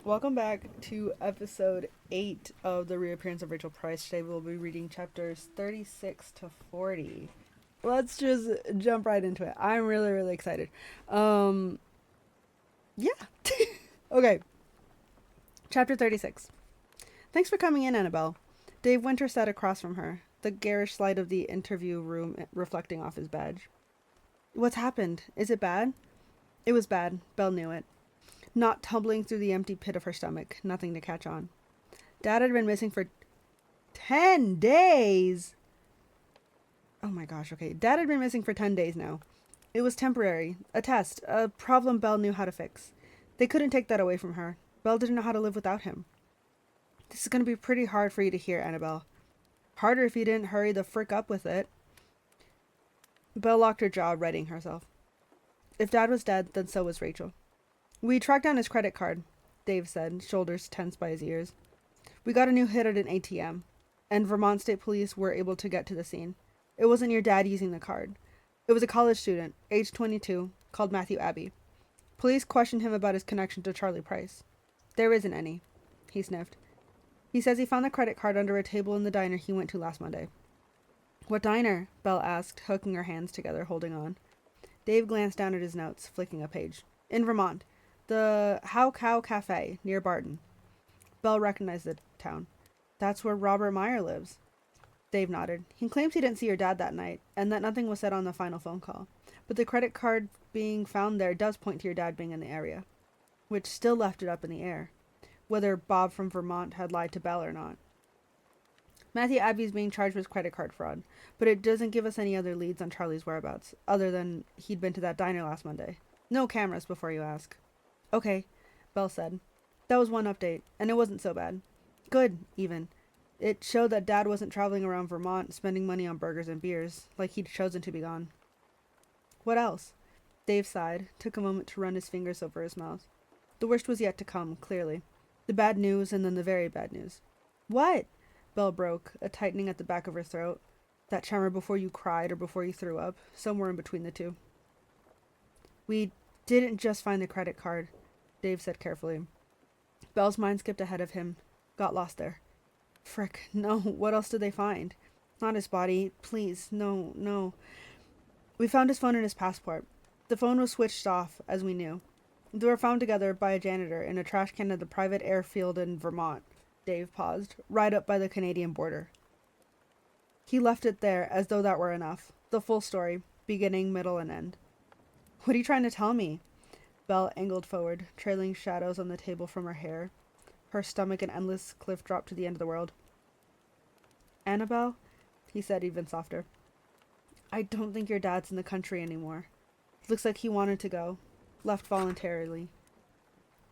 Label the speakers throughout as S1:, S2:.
S1: Welcome back to episode 8 of the Reappearance of Rachel Price. Today we'll be reading chapters 36 to 40. Let's just jump right into it. I'm really excited. Um, yeah. Okay, chapter 36. Thanks for coming in, Annabelle. Dave Winter sat across from her, the garish light of the interview room reflecting off his badge. What's happened? Is it bad? It was bad. Belle knew it. Not tumbling through the empty pit of her stomach, nothing to catch on. Dad had been missing for 10 days. Oh my gosh, okay. Dad had been missing for 10 days now. It was temporary, a test, a problem Belle knew how to fix. They couldn't take that away from her. Belle didn't know how to live without him. This is going to be pretty hard for you to hear, Annabelle. Harder if you didn't hurry the frick up with it. Belle locked her jaw, readying herself. If Dad was dead, then so was Rachel. We tracked down his credit card, Dave said, shoulders tense by his ears. We got a new hit at an ATM, and Vermont State Police were able to get to the scene. It wasn't your dad using the card. It was a college student, age 22, called Matthew Abbey. Police questioned him about his connection to Charlie Price. There isn't any, he sniffed. He says he found the credit card under a table in the diner he went to last Monday. What diner? Belle asked, hooking her hands together, holding on. Dave glanced down at his notes, flicking a page. In Vermont. The How Cow Cafe, near Barton. Belle recognized the town. That's where Robert Meyer lives. Dave nodded. He claims he didn't see your dad that night, and that nothing was said on the final phone call. But the credit card being found there does point to your dad being in the area, which still left it up in the air, whether Bob from Vermont had lied to Belle or not. Matthew Abbey is being charged with credit card fraud, but it doesn't give us any other leads on Charlie's whereabouts, other than he'd been to that diner last Monday. No cameras before you ask. Okay, Belle said. That was one update, and it wasn't so bad. Good, even. It showed that Dad wasn't traveling around Vermont spending money on burgers and beers, like he'd chosen to be gone. What else? Dave sighed, took a moment to run his fingers over his mouth. The worst was yet to come, clearly. The bad news, and then the very bad news. What? Belle broke, a tightening at the back of her throat. That tremor before you cried or before you threw up, somewhere in between the two. We didn't just find the credit card, Dave said carefully. Belle's mind skipped ahead of him, got lost there. Frick, no, what else did they find? Not his body, please, no, no. We found his phone and his passport. The phone was switched off, as we knew. They were found together by a janitor in a trash can at the private airfield in Vermont. Dave paused, right up by the Canadian border. He left it there as though that were enough. The full story, beginning, middle, and end. What are you trying to tell me? Belle angled forward, trailing shadows on the table from her hair. Her stomach an endless cliff drop to the end of the world. Annabelle? He said even softer. I don't think your dad's in the country anymore. Looks like he wanted to go. Left voluntarily.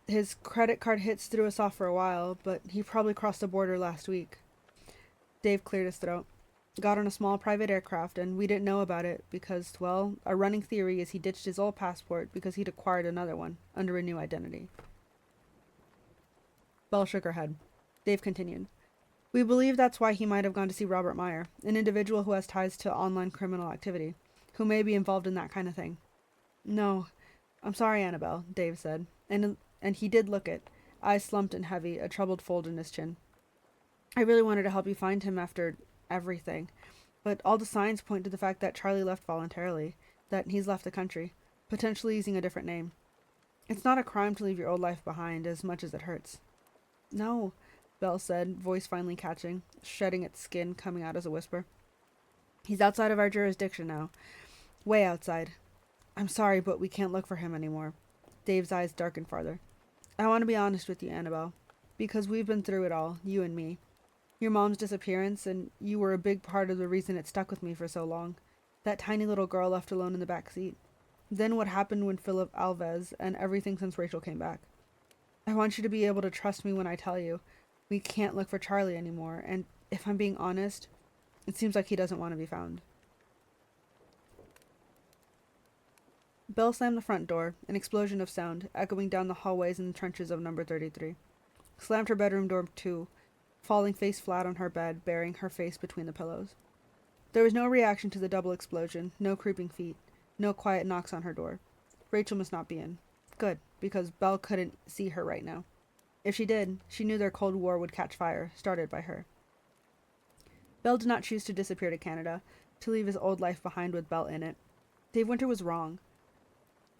S1: His credit card hits threw us off for a while, but he probably crossed the border last week. Dave cleared his throat. Got on a small private aircraft, and we didn't know about it because, well, a running theory is he ditched his old passport because he'd acquired another one under a new identity. Belle shook her head. Dave continued. We believe that's why he might have gone to see Robert Meyer, an individual who has ties to online criminal activity, who may be involved in that kind of thing. No, I'm sorry, Annabelle, Dave said, and he did look it, eyes slumped and heavy, a troubled fold in his chin. I really wanted to help you find him after everything, but all the signs point to the fact that Charlie left voluntarily, that he's left the country, potentially using a different name. It's not a crime to leave your old life behind, as much as it hurts. No, Belle said, voice finally catching, shedding its skin, coming out as a whisper. He's outside of our jurisdiction now. Way outside. I'm sorry, but we can't look for him anymore. Dave's eyes darkened farther. I want to be honest with you, Annabelle, because we've been through it all, you and me. Your mom's disappearance, and you were a big part of the reason it stuck with me for so long. That tiny little girl left alone in the back seat. Then what happened when Philip Alves, and everything since Rachel came back. I want you to be able to trust me when I tell you. We can't look for Charlie anymore, and if I'm being honest, it seems like he doesn't want to be found. Belle slammed the front door, an explosion of sound, echoing down the hallways and the trenches of number 33. Slammed her bedroom door too, falling face flat on her bed, burying her face between the pillows. There was no reaction to the double explosion, no creeping feet, no quiet knocks on her door. Rachel must not be in. Good, because Belle couldn't see her right now. If she did, she knew their Cold War would catch fire, started by her. Belle did not choose to disappear to Canada, to leave his old life behind with Belle in it. Dave Winter was wrong.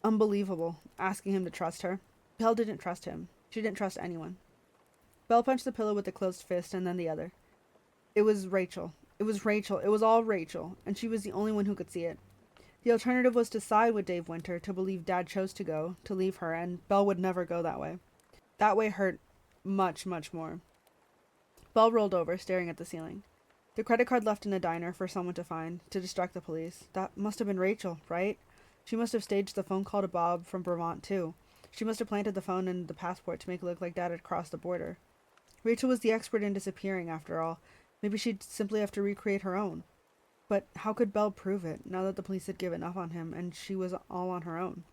S1: Unbelievable, asking him to trust her. Belle didn't trust him. She didn't trust anyone. Belle punched the pillow with a closed fist and then the other. It was Rachel. It was Rachel. It was all Rachel, and she was the only one who could see it. The alternative was to side with Dave Winter, to believe Dad chose to go, to leave her, and Belle would never go that way. That way hurt much, much more. Belle rolled over, staring at the ceiling. The credit card left in a diner for someone to find, to distract the police. That must have been Rachel, right? She must have staged the phone call to Bob from Vermont, too. She must have planted the phone and the passport to make it look like Dad had crossed the border. Rachel was the expert in disappearing, after all. Maybe she'd simply have to recreate her own. But how could Belle prove it, now that the police had given up on him and she was all on her own?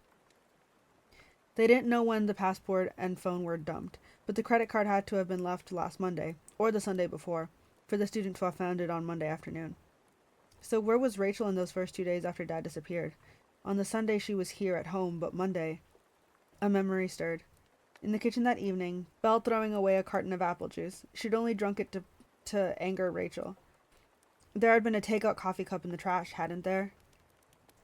S1: They didn't know when the passport and phone were dumped, but the credit card had to have been left last Monday, or the Sunday before, for the student to have found it on Monday afternoon. So where was Rachel in those first 2 days after Dad disappeared? On the Sunday she was here at home, but Monday... A memory stirred. In the kitchen that evening, Belle throwing away a carton of apple juice. She'd only drunk it to anger Rachel. There had been a takeout coffee cup in the trash, hadn't there?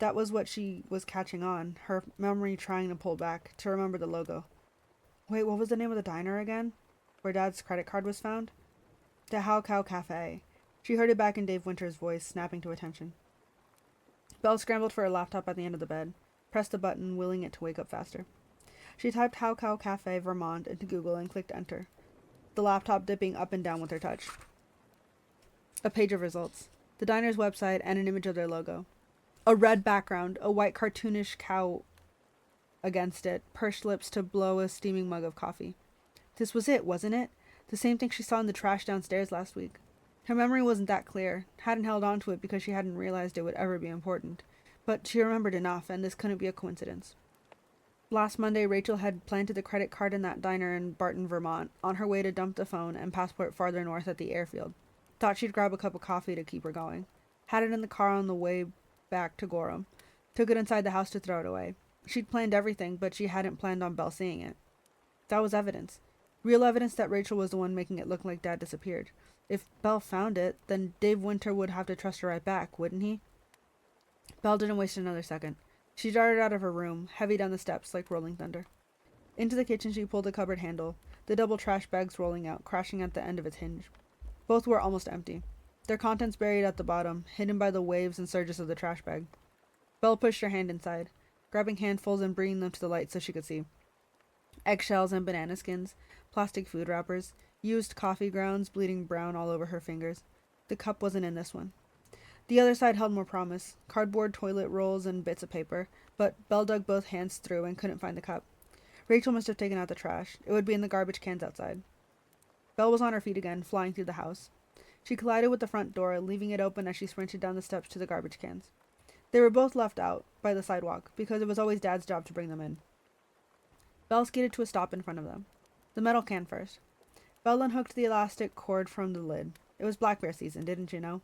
S1: That was what she was catching on, her memory trying to pull back, to remember the logo. Wait, what was the name of the diner again? Where Dad's credit card was found? The How Cow Cafe. She heard it back in Dave Winter's voice, snapping to attention. Belle scrambled for her laptop at the end of the bed, pressed the button, willing it to wake up faster. She typed How Cow Cafe Vermont into Google and clicked enter, the laptop dipping up and down with her touch. A page of results. The diner's website and an image of their logo. A red background, a white cartoonish cow against it, pursed lips to blow a steaming mug of coffee. This was it, wasn't it? The same thing she saw in the trash downstairs last week. Her memory wasn't that clear, hadn't held on to it because she hadn't realized it would ever be important. But she remembered enough, and this couldn't be a coincidence. Last Monday, Rachel had planted the credit card in that diner in Barton, Vermont, on her way to dump the phone and passport farther north at the airfield. Thought she'd grab a cup of coffee to keep her going. Had it in the car on the way back to Gorham. Took it inside the house to throw it away. She'd planned everything, but she hadn't planned on Belle seeing it. That was evidence. Real evidence that Rachel was the one making it look like Dad disappeared. If Belle found it, then Dave Winter would have to trust her right back, wouldn't he? Belle didn't waste another second. She darted out of her room, heavy down the steps like rolling thunder. Into the kitchen she pulled the cupboard handle, the double trash bags rolling out, crashing at the end of its hinge. Both were almost empty, their contents buried at the bottom, hidden by the waves and surges of the trash bag. Belle pushed her hand inside, grabbing handfuls and bringing them to the light so she could see. Eggshells and banana skins, plastic food wrappers, used coffee grounds bleeding brown all over her fingers. The cup wasn't in this one. The other side held more promise, cardboard toilet rolls and bits of paper, but Belle dug both hands through and couldn't find the cup. Rachel must have taken out the trash. It would be in the garbage cans outside. Belle was on her feet again, flying through the house. She collided with the front door, leaving it open as she sprinted down the steps to the garbage cans. They were both left out by the sidewalk, because it was always Dad's job to bring them in. Belle skated to a stop in front of them. The metal can first. Belle unhooked the elastic cord from the lid. It was black bear season, didn't you know?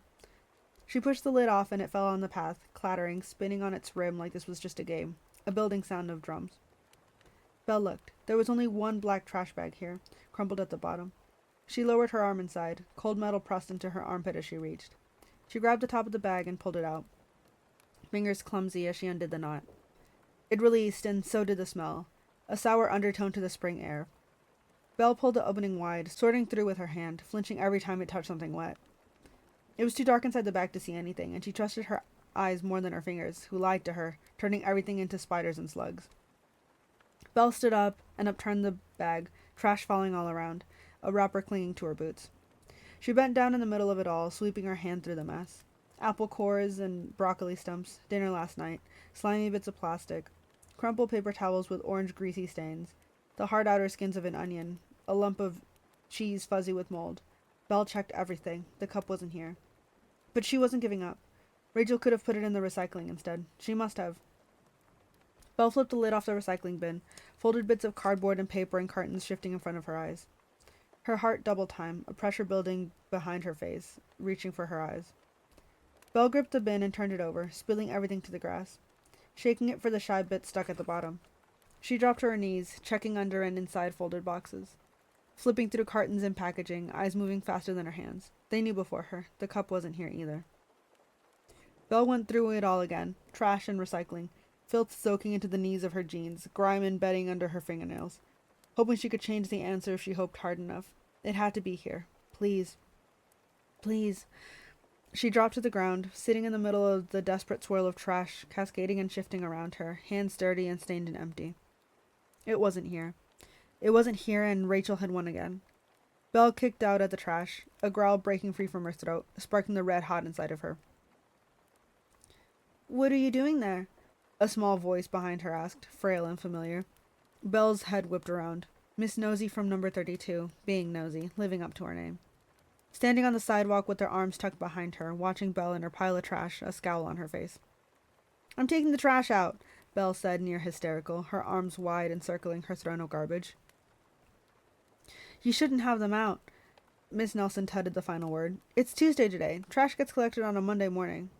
S1: She pushed the lid off and it fell on the path, clattering, spinning on its rim like this was just a game, a building sound of drums. Belle looked. There was only one black trash bag here, crumpled at the bottom. She lowered her arm inside, cold metal pressed into her armpit as she reached. She grabbed the top of the bag and pulled it out, fingers clumsy as she undid the knot. It released, and so did the smell, a sour undertone to the spring air. Belle pulled the opening wide, sorting through with her hand, flinching every time it touched something wet. It was too dark inside the bag to see anything, and she trusted her eyes more than her fingers, who lied to her, turning everything into spiders and slugs. Belle stood up and upturned the bag, trash falling all around, a wrapper clinging to her boots. She bent down in the middle of it all, sweeping her hand through the mess. Apple cores and broccoli stumps, dinner last night, slimy bits of plastic, crumpled paper towels with orange greasy stains, the hard outer skins of an onion, a lump of cheese fuzzy with mold. Belle checked everything. The cup wasn't here. But she wasn't giving up. Rachel could have put it in the recycling instead. She must have. Belle flipped the lid off the recycling bin, folded bits of cardboard and paper and cartons shifting in front of her eyes. Her heart double time, a pressure building behind her face, reaching for her eyes. Belle gripped the bin and turned it over, spilling everything to the grass, shaking it for the shy bits stuck at the bottom. She dropped to her knees, checking under and inside folded boxes. flipping through cartons and packaging, eyes moving faster than her hands. They knew before her. The cup wasn't here either. Belle went through it all again. Trash and recycling. Filth soaking into the knees of her jeans, grime embedding under her fingernails. Hoping she could change the answer if she hoped hard enough. It had to be here. Please. Please. She dropped to the ground, sitting in the middle of the desperate swirl of trash, cascading and shifting around her, hands dirty and stained and empty. It wasn't here. It wasn't here, and Rachel had won again. Belle kicked out at the trash, a growl breaking free from her throat, sparking the red hot inside of her. What are you doing there? A small voice behind her asked, frail and familiar. Belle's head whipped around. Miss Nosy from number 32, being nosy, living up to her name. Standing on the sidewalk with her arms tucked behind her, watching Belle and her pile of trash, a scowl on her face. I'm taking the trash out, Belle said, near hysterical, her arms wide encircling her throne of garbage. You shouldn't have them out. Miss Nelson tutted the final word. It's Tuesday today. Trash gets collected on a Monday morning.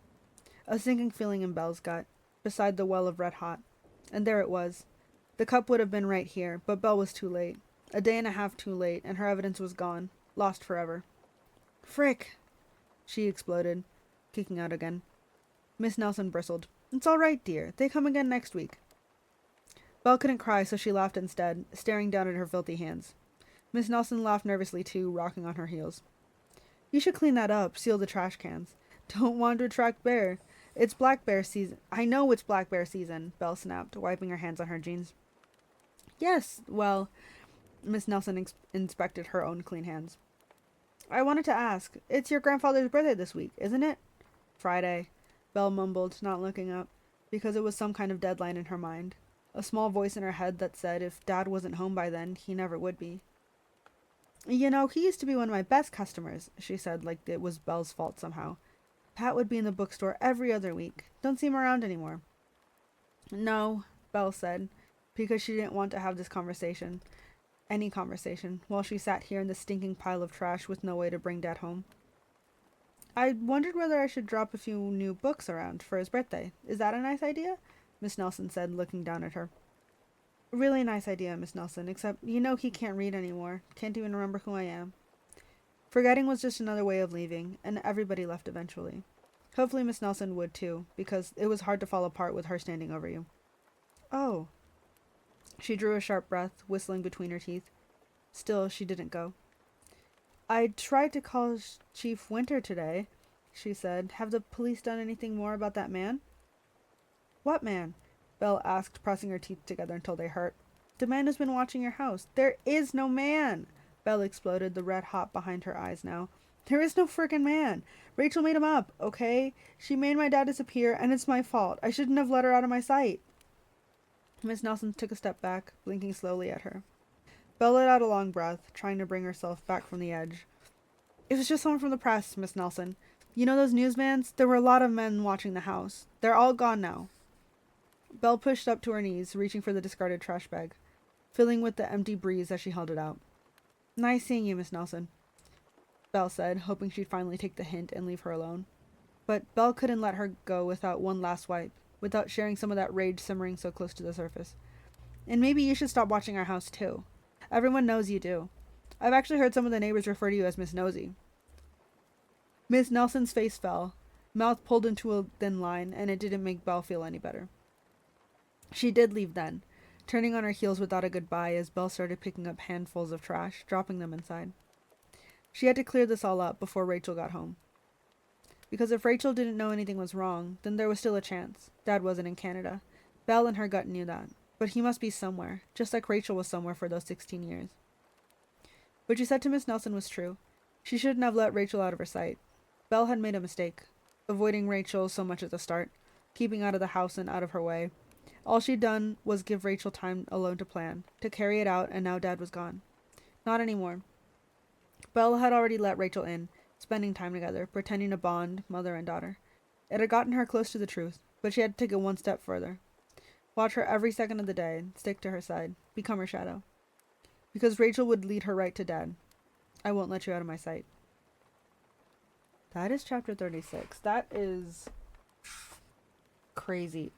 S1: A sinking feeling in Belle's gut, beside the well of red hot. And there it was. The cup would have been right here, but Belle was too late. A day and a half too late, and her evidence was gone. Lost forever. Frick! She exploded, kicking out again. Miss Nelson bristled. It's all right, dear. They come again next week. Belle couldn't cry, so she laughed instead, staring down at her filthy hands. Miss Nelson laughed nervously too, rocking on her heels. You should clean that up, seal the trash cans. Don't want to attract bear. It's black bear season. I know it's black bear season, Belle snapped, wiping her hands on her jeans. Yes, well, Miss Nelson inspected her own clean hands. I wanted to ask, it's your grandfather's birthday this week, isn't it? Friday, Belle mumbled, not looking up, because it was some kind of deadline in her mind. A small voice in her head that said if Dad wasn't home by then, he never would be. You know, he used to be one of my best customers, she said, like it was Belle's fault somehow. Pat would be in the bookstore every other week. Don't see him around anymore. No, Belle said, because she didn't want to have this conversation. Any conversation, while she sat here in the stinking pile of trash with no way to bring Dad home. I wondered whether I should drop a few new books around for his birthday. Is that a nice idea? Miss Nelson said, looking down at her. Really nice idea, Miss Nelson, except you know he can't read anymore. Can't even remember who I am. Forgetting was just another way of leaving, and everybody left eventually. Hopefully Miss Nelson would too, because it was hard to fall apart with her standing over you. Oh. She drew a sharp breath, whistling between her teeth. Still, she didn't go. I tried to call Chief Winter today, she said. Have the police done anything more about that man? What man? Belle asked, pressing her teeth together until they hurt. The man who's been watching your house. There is no man! Belle exploded, the red hot behind her eyes now. There is no frickin' man! Rachel made him up, okay? She made my dad disappear, and it's my fault. I shouldn't have let her out of my sight. Miss Nelson took a step back, blinking slowly at her. Belle let out a long breath, trying to bring herself back from the edge. It was just someone from the press, Miss Nelson. You know those newsvans? There were a lot of men watching the house. They're all gone now. Belle pushed up to her knees, reaching for the discarded trash bag, filling with the empty breeze as she held it out. Nice seeing you, Miss Nelson, Belle said, hoping she'd finally take the hint and leave her alone. But Belle couldn't let her go without one last wipe, without sharing some of that rage simmering so close to the surface. And maybe you should stop watching our house, too. Everyone knows you do. I've actually heard some of the neighbors refer to you as Miss Nosy. Miss Nelson's face fell, mouth pulled into a thin line, and it didn't make Belle feel any better. She did leave then, turning on her heels without a goodbye as Belle started picking up handfuls of trash, dropping them inside. She had to clear this all up before Rachel got home. Because if Rachel didn't know anything was wrong, then there was still a chance. Dad wasn't in Canada. Belle and her gut knew that. But he must be somewhere, just like Rachel was somewhere for those 16 years. What she said to Miss Nelson was true. She shouldn't have let Rachel out of her sight. Belle had made a mistake, avoiding Rachel so much at the start, keeping out of the house and out of her way. All she'd done was give Rachel time alone to plan, to carry it out, and now Dad was gone. Not anymore. Belle had already let Rachel in, spending time together, pretending to bond, mother and daughter. It had gotten her close to the truth, but she had to take it one step further. Watch her every second of the day, stick to her side, become her shadow. Because Rachel would lead her right to Dad. I won't let you out of my sight. That is chapter 36. That is crazy.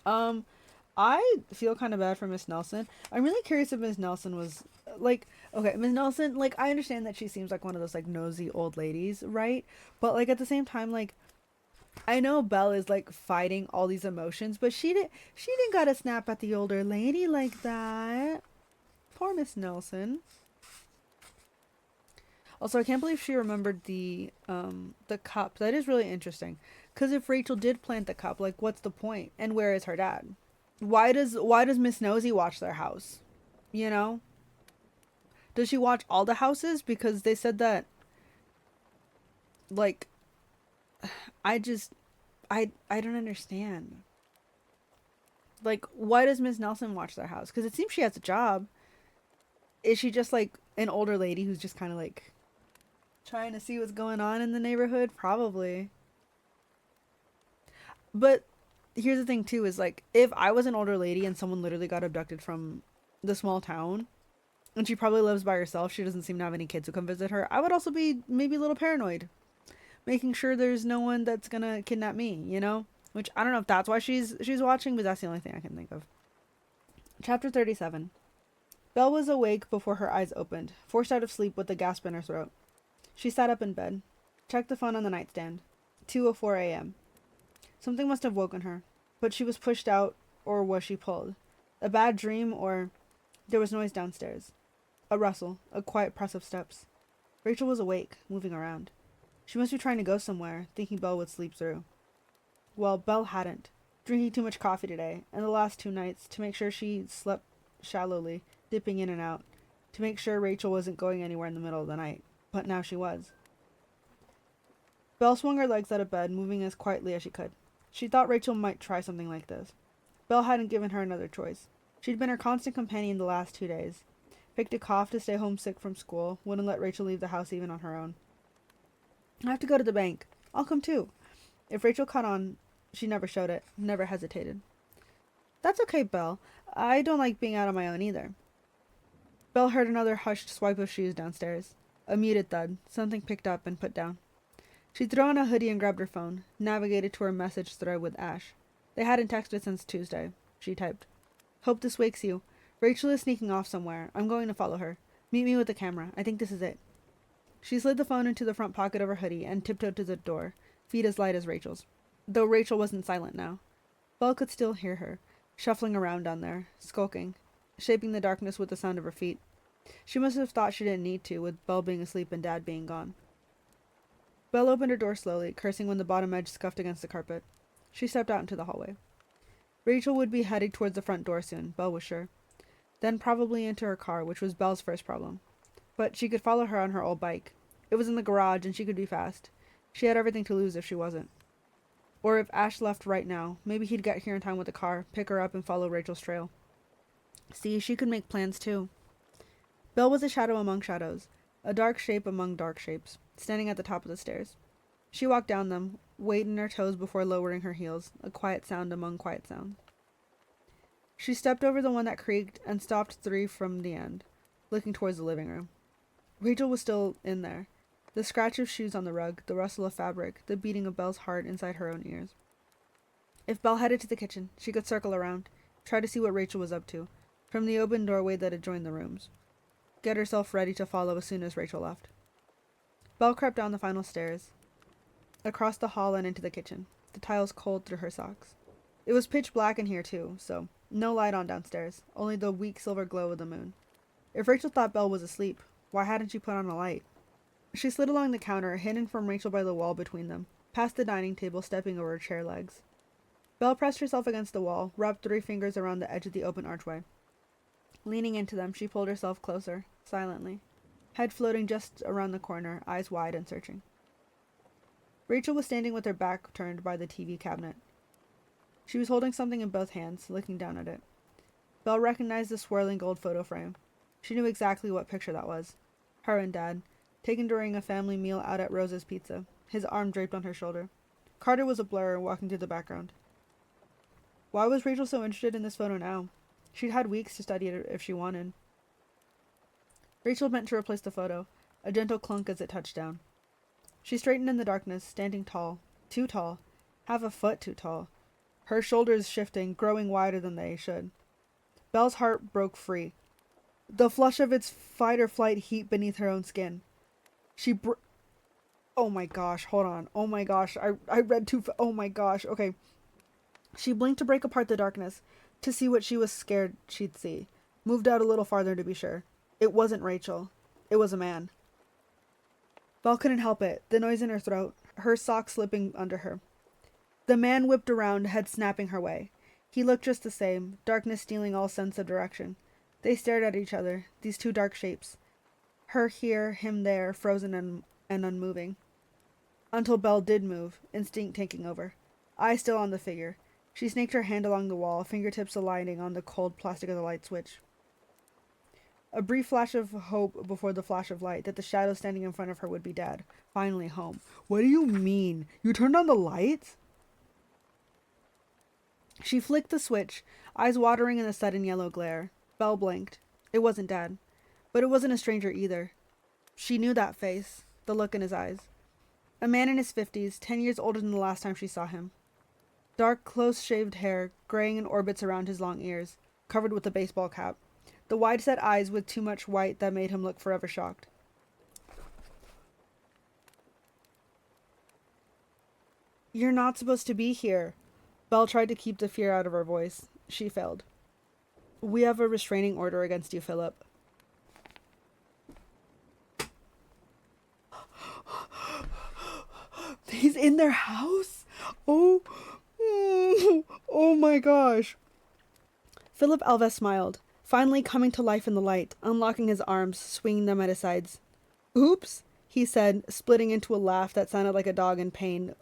S1: I feel kind of bad for Miss Nelson. I'm really curious if Miss Nelson was like, okay, Miss Nelson, like, I understand that she seems like one of those like nosy old ladies, right? But like at the same time, like, I know Belle is like fighting all these emotions, but she didn't gotta snap at the older lady like that. Poor Miss Nelson. Also, I can't believe she remembered the cup. That is really interesting. Cause if Rachel did plant the cup, like what's the point? And where is her dad? Why does Miss Nosy watch their house? You know? Does she watch all the houses? Because they said that like I just I don't understand. Like, why does Miss Nelson watch their house? Because it seems she has a job. Is she just like an older lady who's just kind of like trying to see what's going on in the neighborhood? Probably. But here's the thing too: is like if I was an older lady and someone literally got abducted from the small town, and she probably lives by herself, she doesn't seem to have any kids who come visit her. I would also be maybe a little paranoid, making sure there's no one that's gonna kidnap me. You know, which I don't know if that's why she's watching, but that's the only thing I can think of. Chapter 37. Belle was awake before her eyes opened, forced out of sleep with a gasp in her throat. She sat up in bed, checked the phone on the nightstand. 2:04 a.m. Something must have woken her, but she was pushed out, or was she pulled? A bad dream, or there was noise downstairs. A rustle, a quiet press of steps. Rachel was awake, moving around. She must be trying to go somewhere, thinking Belle would sleep through. Well, Belle hadn't. Drinking too much coffee today, and the last 2 nights, to make sure she slept shallowly, dipping in and out, to make sure Rachel wasn't going anywhere in the middle of the night. But now she was. Belle swung her legs out of bed, moving as quietly as she could. She thought Rachel might try something like this. Belle hadn't given her another choice. She'd been her constant companion the last 2 days. Picked a cough to stay homesick from school, wouldn't let Rachel leave the house even on her own. I have to go to the bank. I'll come too. If Rachel caught on, she never showed it, never hesitated. That's okay, Belle. I don't like being out on my own either. Belle heard another hushed swipe of shoes downstairs. A muted thud, something picked up and put down. She threw on a hoodie and grabbed her phone, navigated to her message thread with Ash. They hadn't texted since Tuesday. She typed. Hope this wakes you. Rachel is sneaking off somewhere. I'm going to follow her. Meet me with the camera. I think this is it. She slid the phone into the front pocket of her hoodie and tiptoed to the door, feet as light as Rachel's. Though Rachel wasn't silent now. Belle could still hear her, shuffling around down there, skulking, shaping the darkness with the sound of her feet. She must have thought she didn't need to, with Belle being asleep and Dad being gone. Belle opened her door slowly, cursing when the bottom edge scuffed against the carpet. She stepped out into the hallway. Rachel would be heading towards the front door soon, Belle was sure. Then probably into her car, which was Belle's first problem. But she could follow her on her old bike. It was in the garage, and she could be fast. She had everything to lose if she wasn't. Or if Ash left right now, maybe he'd get here in time with the car, pick her up, and follow Rachel's trail. See, she could make plans too. Belle was a shadow among shadows, a dark shape among dark shapes, standing at the top of the stairs. She walked down them, weight in her toes before lowering her heels, a quiet sound among quiet sounds. She stepped over the one that creaked and stopped 3 from the end, looking towards the living room. Rachel was still in there. The scratch of shoes on the rug, the rustle of fabric, the beating of Belle's heart inside her own ears. If Belle headed to the kitchen, she could circle around, try to see what Rachel was up to, from the open doorway that adjoined the rooms. Get herself ready to follow as soon as Rachel left. Belle crept down the final stairs, across the hall and into the kitchen, the tiles cold through her socks. It was pitch black in here too, so no light on downstairs, only the weak silver glow of the moon. If Rachel thought Belle was asleep, why hadn't she put on a light? She slid along the counter, hidden from Rachel by the wall between them, past the dining table, stepping over her chair legs. Belle pressed herself against the wall, wrapped 3 fingers around the edge of the open archway. Leaning into them, she pulled herself closer, silently, head floating just around the corner, eyes wide and searching. Rachel was standing with her back turned by the TV cabinet. She was holding something in both hands, looking down at it. Belle recognized the swirling gold photo frame. She knew exactly what picture that was. Her and Dad, taken during a family meal out at Rosa's Pizza, his arm draped on her shoulder. Carter was a blur, walking through the background. Why was Rachel so interested in this photo now? She'd had weeks to study it if she wanted. Rachel bent to replace the photo, a gentle clunk as it touched down. She straightened in the darkness, standing tall, too tall, half a foot too tall, her shoulders shifting, growing wider than they should. Belle's heart broke free. The flush of its fight or flight heat beneath her own skin. Oh my gosh, hold on. Oh my gosh, I read oh my gosh, okay. She blinked to break apart the darkness, to see what she was scared she'd see. Moved out a little farther to be sure. It wasn't Rachel. It was a man. Belle couldn't help it, the noise in her throat, her sock slipping under her. The man whipped around, head snapping her way. He looked just the same, darkness stealing all sense of direction. They stared at each other, these two dark shapes. Her here, him there, frozen and unmoving. Until Belle did move, instinct taking over. Eye still on the figure. She snaked her hand along the wall, fingertips aligning on the cold plastic of the light switch. A brief flash of hope before the flash of light that the shadow standing in front of her would be dead. Finally home. What do you mean? You turned on the lights? She flicked the switch, eyes watering in the sudden yellow glare. Belle blinked. It wasn't Dad. But it wasn't a stranger either. She knew that face, the look in his eyes. A man in his 50s, 10 years older than the last time she saw him. Dark, close-shaved hair, graying in orbits around his long ears, covered with a baseball cap. The wide-set eyes with too much white that made him look forever shocked. You're not supposed to be here. Belle tried to keep the fear out of her voice. She failed. We have a restraining order against you, Philip. He's in their house? Oh my gosh. Philip Alves smiled, finally coming to life in the light, unlocking his arms, swinging them at his sides. Oops, he said, splitting into a laugh that sounded like a dog in pain,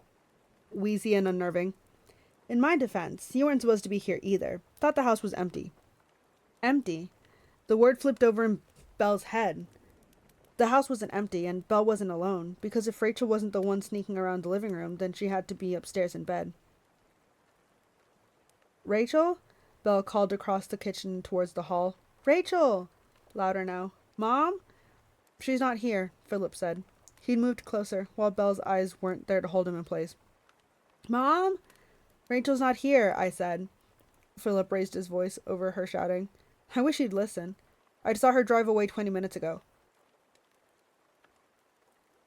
S1: wheezy and unnerving. In my defense, you weren't supposed to be here either. Thought the house was empty. Empty? The word flipped over in Belle's head. The house wasn't empty, and Belle wasn't alone, because if Rachel wasn't the one sneaking around the living room, then she had to be upstairs in bed. Rachel? Belle called across the kitchen towards the hall. Rachel! Louder now. Mom? She's not here, Philip said. He'd moved closer, while Belle's eyes weren't there to hold him in place. Mom? Rachel's not here, I said. Philip raised his voice over her shouting. I wish he'd listen. I saw her drive away 20 minutes ago.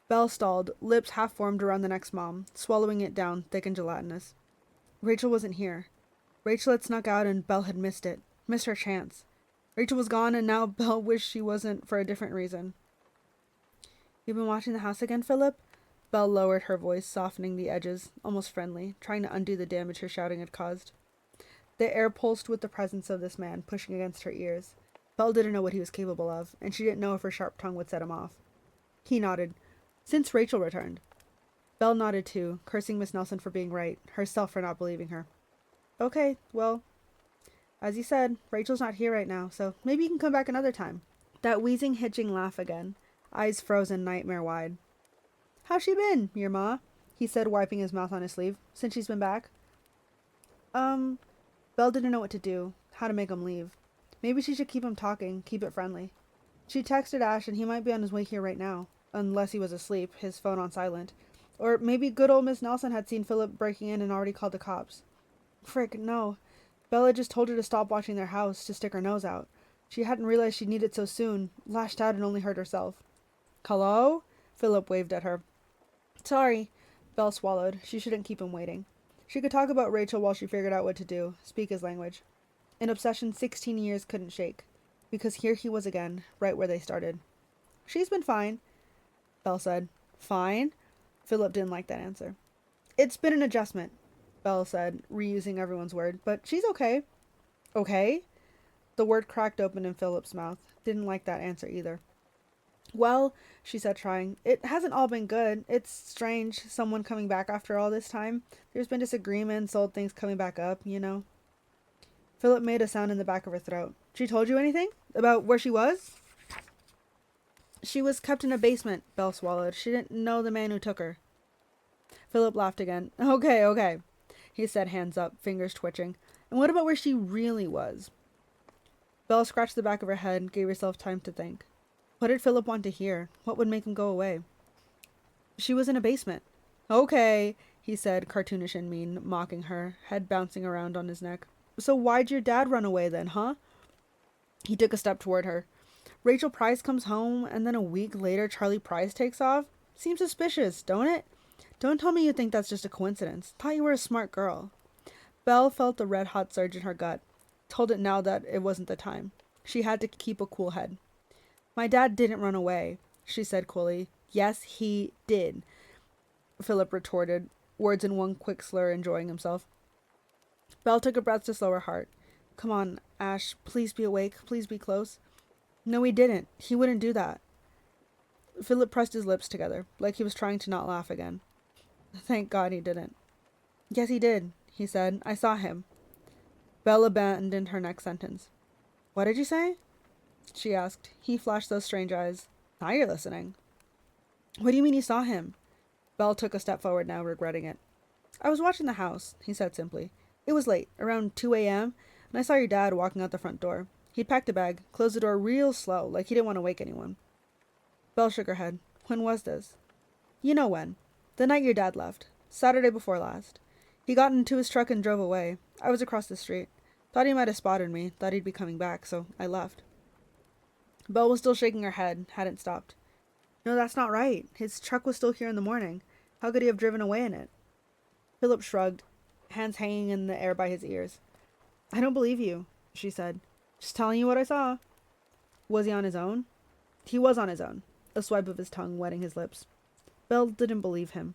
S1: Belle stalled, lips half-formed around the next mom, swallowing it down, thick and gelatinous. Rachel wasn't here. Rachel had snuck out and Belle had missed it. Missed her chance. Rachel was gone and now Belle wished she wasn't for a different reason. You've been watching the house again, Philip? Belle lowered her voice, softening the edges, almost friendly, trying to undo the damage her shouting had caused. The air pulsed with the presence of this man, pushing against her ears. Belle didn't know what he was capable of, and she didn't know if her sharp tongue would set him off. He nodded. Since Rachel returned. Belle nodded too, cursing Miss Nelson for being right, herself for not believing her. Okay, well, as you said, Rachel's not here right now, so maybe you can come back another time. That wheezing, hitching laugh again, eyes frozen nightmare-wide. How's she been, your ma? He said, wiping his mouth on his sleeve, since she's been back. Belle didn't know what to do, how to make him leave. Maybe she should keep him talking, keep it friendly. She texted Ash and he might be on his way here right now, unless he was asleep, his phone on silent. Or maybe good old Miss Nelson had seen Philip breaking in and already called the cops. Frick, no. Bella just told her to stop watching their house, to stick her nose out. She hadn't realized she'd need it so soon, lashed out and only hurt herself. Hello? Philip waved at her. Sorry. Belle swallowed. She shouldn't keep him waiting. She could talk about Rachel while she figured out what to do, speak his language. An obsession 16 years couldn't shake, because here he was again, right where they started. She's been fine, Belle said. Fine? Philip didn't like that answer. It's been an adjustment, Belle said, reusing everyone's word, but she's okay. Okay? The word cracked open in Philip's mouth. Didn't like that answer either. Well, she said, trying, it hasn't all been good. It's strange, someone coming back after all this time. There's been disagreements, old things coming back up, you know. Philip made a sound in the back of her throat. She told you anything? About where she was? She was kept in a basement, Belle swallowed. She didn't know the man who took her. Philip laughed again. Okay, he said, hands up, fingers twitching. And what about where she really was? Belle scratched the back of her head and gave herself time to think. What did Philip want to hear? What would make him go away? She was in a basement. Okay, he said, cartoonish and mean, mocking her, head bouncing around on his neck. So why'd your dad run away then, huh? He took a step toward her. Rachel Price comes home, and then a week later Charlie Price takes off? Seems suspicious, don't it? Don't tell me you think that's just a coincidence. Thought you were a smart girl. Belle felt a red-hot surge in her gut. Told it now that it wasn't the time. She had to keep a cool head. My dad didn't run away, she said coolly. Yes, he did, Philip retorted, words in one quick slur, enjoying himself. Belle took a breath to slow her heart. Come on, Ash, please be awake, please be close. No, he didn't. He wouldn't do that. Philip pressed his lips together, like he was trying to not laugh again. Thank God he didn't. Yes, he did, he said. I saw him. Belle abandoned her next sentence. What did you say? She asked. He flashed those strange eyes. Now you're listening. What do you mean you saw him? Belle took a step forward now, regretting it. I was watching the house, he said simply. It was late, around 2 a.m., and I saw your dad walking out the front door. He'd packed a bag, closed the door real slow, like he didn't want to wake anyone. Belle shook her head. When was this? You know when. The night your dad left. Saturday before last. He got into his truck and drove away. I was across the street. Thought he might have spotted me, thought he'd be coming back, so I left. Belle was still shaking her head, hadn't stopped. No, that's not right. His truck was still here in the morning. How could he have driven away in it? Philip shrugged, hands hanging in the air by his ears. I don't believe you, she said. Just telling you what I saw. Was he on his own? He was on his own, a swipe of his tongue wetting his lips. Belle didn't believe him.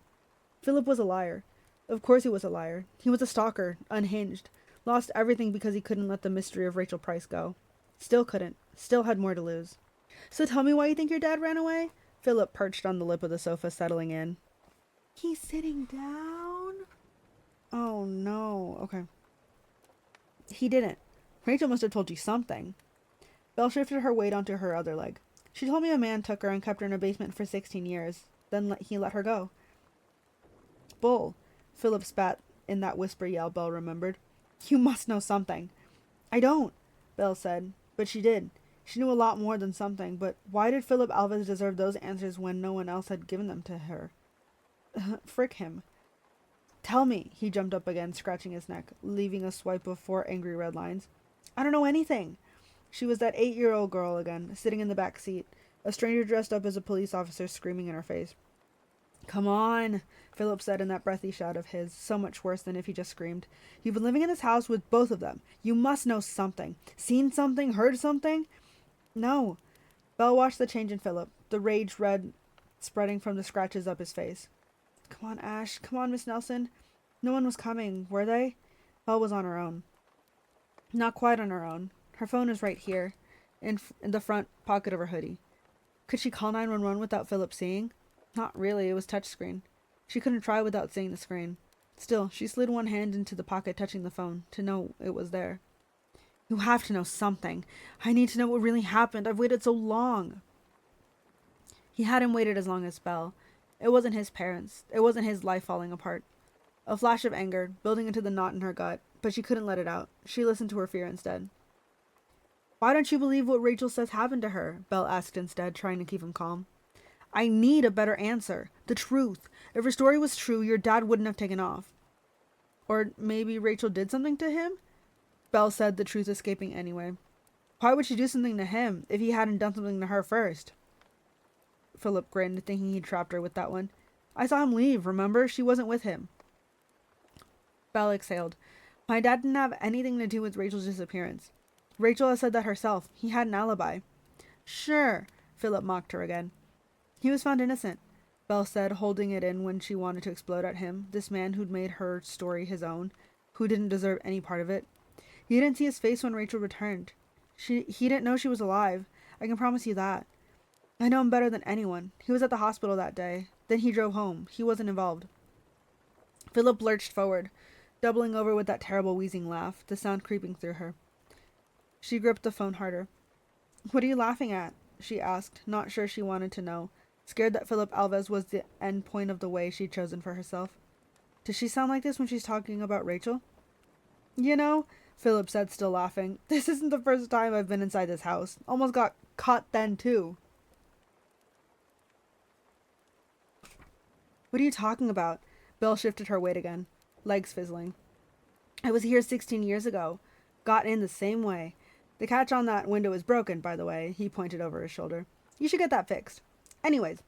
S1: Philip was a liar. Of course he was a liar. He was a stalker, unhinged, lost everything because he couldn't let the mystery of Rachel Price go. Still couldn't. Still had more to lose. So tell me why you think your dad ran away? Philip perched on the lip of the sofa, settling in. He's sitting down? Oh, no. Okay. He didn't. Rachel must have told you something. Belle shifted her weight onto her other leg. She told me a man took her and kept her in a basement for 16 years. Then he let her go. Bull. Philip spat in that whisper yell Belle remembered. You must know something. I don't, Belle said. But she did. She knew a lot more than something, but why did Philip Alves deserve those answers when no one else had given them to her? Frick him. Tell me, he jumped up again, scratching his neck, leaving a swipe of 4 angry red lines. I don't know anything. She was that 8-year-old girl again, sitting in the back seat, a stranger dressed up as a police officer screaming in her face. Come on, Philip said in that breathy shout of his, so much worse than if he just screamed. You've been living in this house with both of them. You must know something. Seen something? Heard something? No. Belle watched the change in Philip, the rage red spreading from the scratches up his face. Come on, Ash. Come on, Miss Nelson. No one was coming, were they? Belle was on her own. Not quite on her own. Her phone is right here, in the front pocket of her hoodie. Could she call 911 without Philip seeing? Not really, it was touchscreen. She couldn't try without seeing the screen. Still, she slid one hand into the pocket touching the phone, to know it was there. You have to know something. I need to know what really happened. I've waited so long. He hadn't waited as long as Belle. It wasn't his parents. It wasn't his life falling apart. A flash of anger, building into the knot in her gut, but she couldn't let it out. She listened to her fear instead. Why don't you believe what Rachel says happened to her? Belle asked instead, trying to keep him calm. I need a better answer. The truth. If her story was true, your dad wouldn't have taken off. Or maybe Rachel did something to him? Belle said, the truth escaping anyway. Why would she do something to him if he hadn't done something to her first? Philip grinned, thinking he'd trapped her with that one. I saw him leave, remember? She wasn't with him. Belle exhaled. My dad didn't have anything to do with Rachel's disappearance. Rachel has said that herself. He had an alibi. Sure, Philip mocked her again. He was found innocent, Belle said, holding it in when she wanted to explode at him, this man who'd made her story his own, who didn't deserve any part of it. He didn't see his face when Rachel returned. He didn't know she was alive. I can promise you that. I know him better than anyone. He was at the hospital that day. Then he drove home. He wasn't involved. Philip lurched forward, doubling over with that terrible wheezing laugh, the sound creeping through her. She gripped the phone harder. What are you laughing at? She asked, not sure she wanted to know, scared that Philip Alves was the end point of the way she'd chosen for herself. Does she sound like this when she's talking about Rachel? You know, Philip said, still laughing, this isn't the first time I've been inside this house. Almost got caught then, too. What are you talking about? Belle shifted her weight again, legs fizzling. I was here 16 years ago. Got in the same way. The catch on that window is broken, by the way. He pointed over his shoulder. You should get that fixed. Anyways,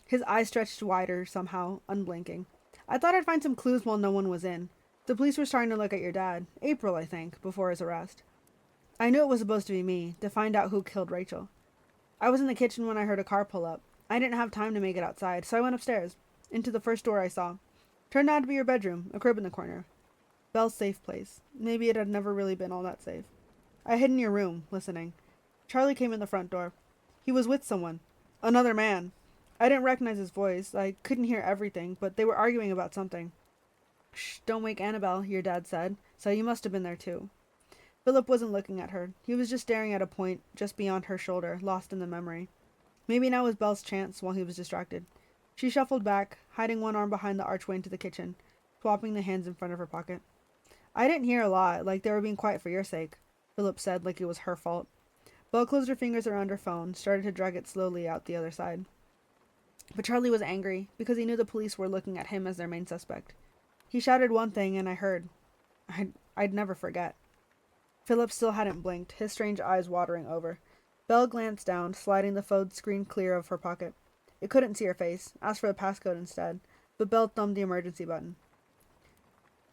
S1: his eyes stretched wider somehow, unblinking. I thought I'd find some clues while no one was in. The police were starting to look at your dad. April, I think, before his arrest. I knew it was supposed to be me, to find out who killed Rachel. I was in the kitchen when I heard a car pull up. I didn't have time to make it outside, so I went upstairs, into the first door I saw. Turned out to be your bedroom, a crib in the corner. Belle's safe place. Maybe it had never really been all that safe. I hid in your room, listening. Charlie came in the front door. He was with someone. Another man. I didn't recognize his voice. I couldn't hear everything, but they were arguing about something. Shh, don't wake Annabelle, your dad said, so you must have been there too. Philip wasn't looking at her. He was just staring at a point just beyond her shoulder, lost in the memory. Maybe now was Belle's chance while he was distracted. She shuffled back, hiding one arm behind the archway into the kitchen, swapping the hands in front of her pocket. I didn't hear a lot, like they were being quiet for your sake, Philip said like it was her fault. Belle closed her fingers around her phone, started to drag it slowly out the other side. But Charlie was angry, because he knew the police were looking at him as their main suspect. He shouted one thing, and I heard. I'd never forget. Philip still hadn't blinked, his strange eyes watering over. Belle glanced down, sliding the phone screen clear of her pocket. It couldn't see her face, asked for the passcode instead, but Belle thumbed the emergency button.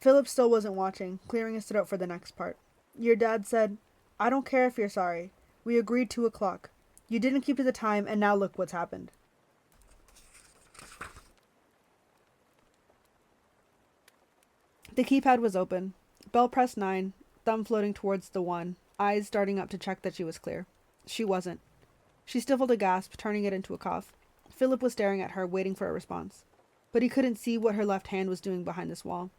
S1: Philip still wasn't watching, clearing his throat for the next part. Your dad said, I don't care if you're sorry. We agreed 2 o'clock. You didn't keep to the time, and now look what's happened. The keypad was open. Belle pressed 9, thumb floating towards the 1, eyes darting up to check that she was clear. She wasn't. She stifled a gasp, turning it into a cough. Philip was staring at her, waiting for a response. But he couldn't see what her left hand was doing behind this wall.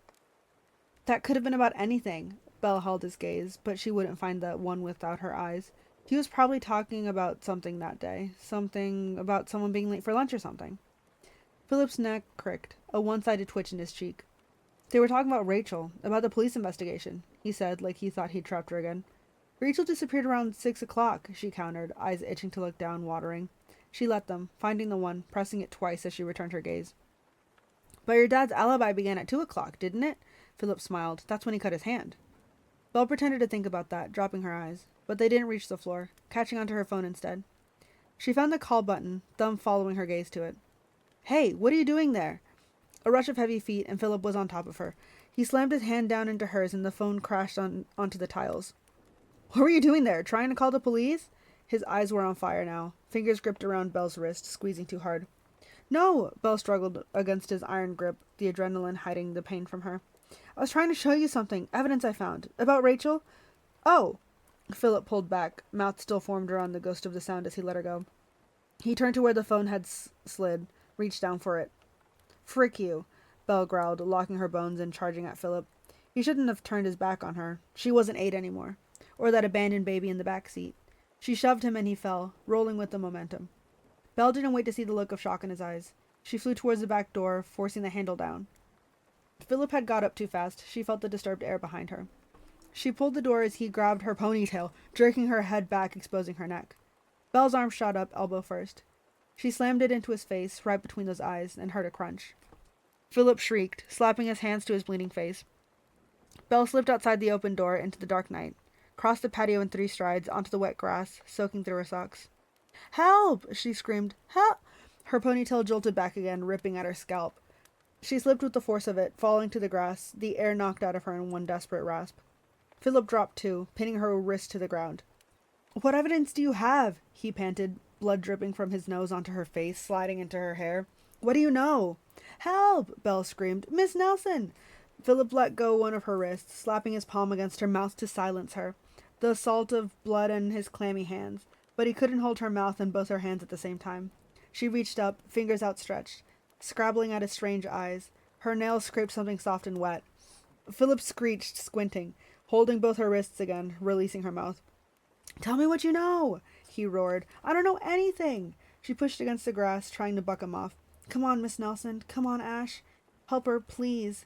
S1: That could have been about anything. Belle held his gaze, but she wouldn't find the one without her eyes. He was probably talking about something that day. Something about someone being late for lunch or something. Philip's neck cricked, a one-sided twitch in his cheek. They were talking about Rachel, about the police investigation, he said, like he thought he'd trapped her again. Rachel disappeared around 6 o'clock, she countered, eyes itching to look down, watering. She let them, finding the one, pressing it twice as she returned her gaze. But your dad's alibi began at 2 o'clock, didn't it? Philip smiled. That's when he cut his hand. Belle pretended to think about that, dropping her eyes. But they didn't reach the floor, catching onto her phone instead. She found the call button, thumb following her gaze to it. Hey, what are you doing there? A rush of heavy feet, and Philip was on top of her. He slammed his hand down into hers, and the phone crashed onto the tiles. What were you doing there? Trying to call the police? His eyes were on fire now, fingers gripped around Belle's wrist, squeezing too hard. No, Belle struggled against his iron grip, the adrenaline hiding the pain from her. I was trying to show you something, evidence I found. About Rachel? Oh! Philip pulled back, mouth still formed around the ghost of the sound as he let her go. He turned to where the phone had slid, reached down for it. Frick you, Belle growled, locking her bones and charging at Philip. He shouldn't have turned his back on her. She wasn't 8 anymore. Or that abandoned baby in the back seat. She shoved him and he fell, rolling with the momentum. Belle didn't wait to see the look of shock in his eyes. She flew towards the back door, forcing the handle down. Philip had got up too fast. She felt the disturbed air behind her. She pulled the door as he grabbed her ponytail, jerking her head back, exposing her neck. Belle's arm shot up, elbow first. She slammed it into his face, right between those eyes, and heard a crunch. Philip shrieked, slapping his hands to his bleeding face. Belle slipped outside the open door into the dark night, crossed the patio in 3 strides onto the wet grass, soaking through her socks. Help! She screamed. Help! Her ponytail jolted back again, ripping at her scalp. She slipped with the force of it, falling to the grass, the air knocked out of her in one desperate rasp. Philip dropped too, pinning her wrist to the ground. What evidence do you have? He panted, blood dripping from his nose onto her face, sliding into her hair. What do you know? Help! Belle screamed. Miss Nelson! Philip let go one of her wrists, slapping his palm against her mouth to silence her, the assault of blood in his clammy hands, but he couldn't hold her mouth in both her hands at the same time. She reached up, fingers outstretched, scrabbling at his strange eyes. Her nails scraped something soft and wet. Philip screeched, squinting, holding both her wrists again, releasing her mouth. Tell me what you know, he roared. I don't know anything. She pushed against the grass, trying to buck him off. Come on, Miss Nelson. Come on, Ash. Help her, please.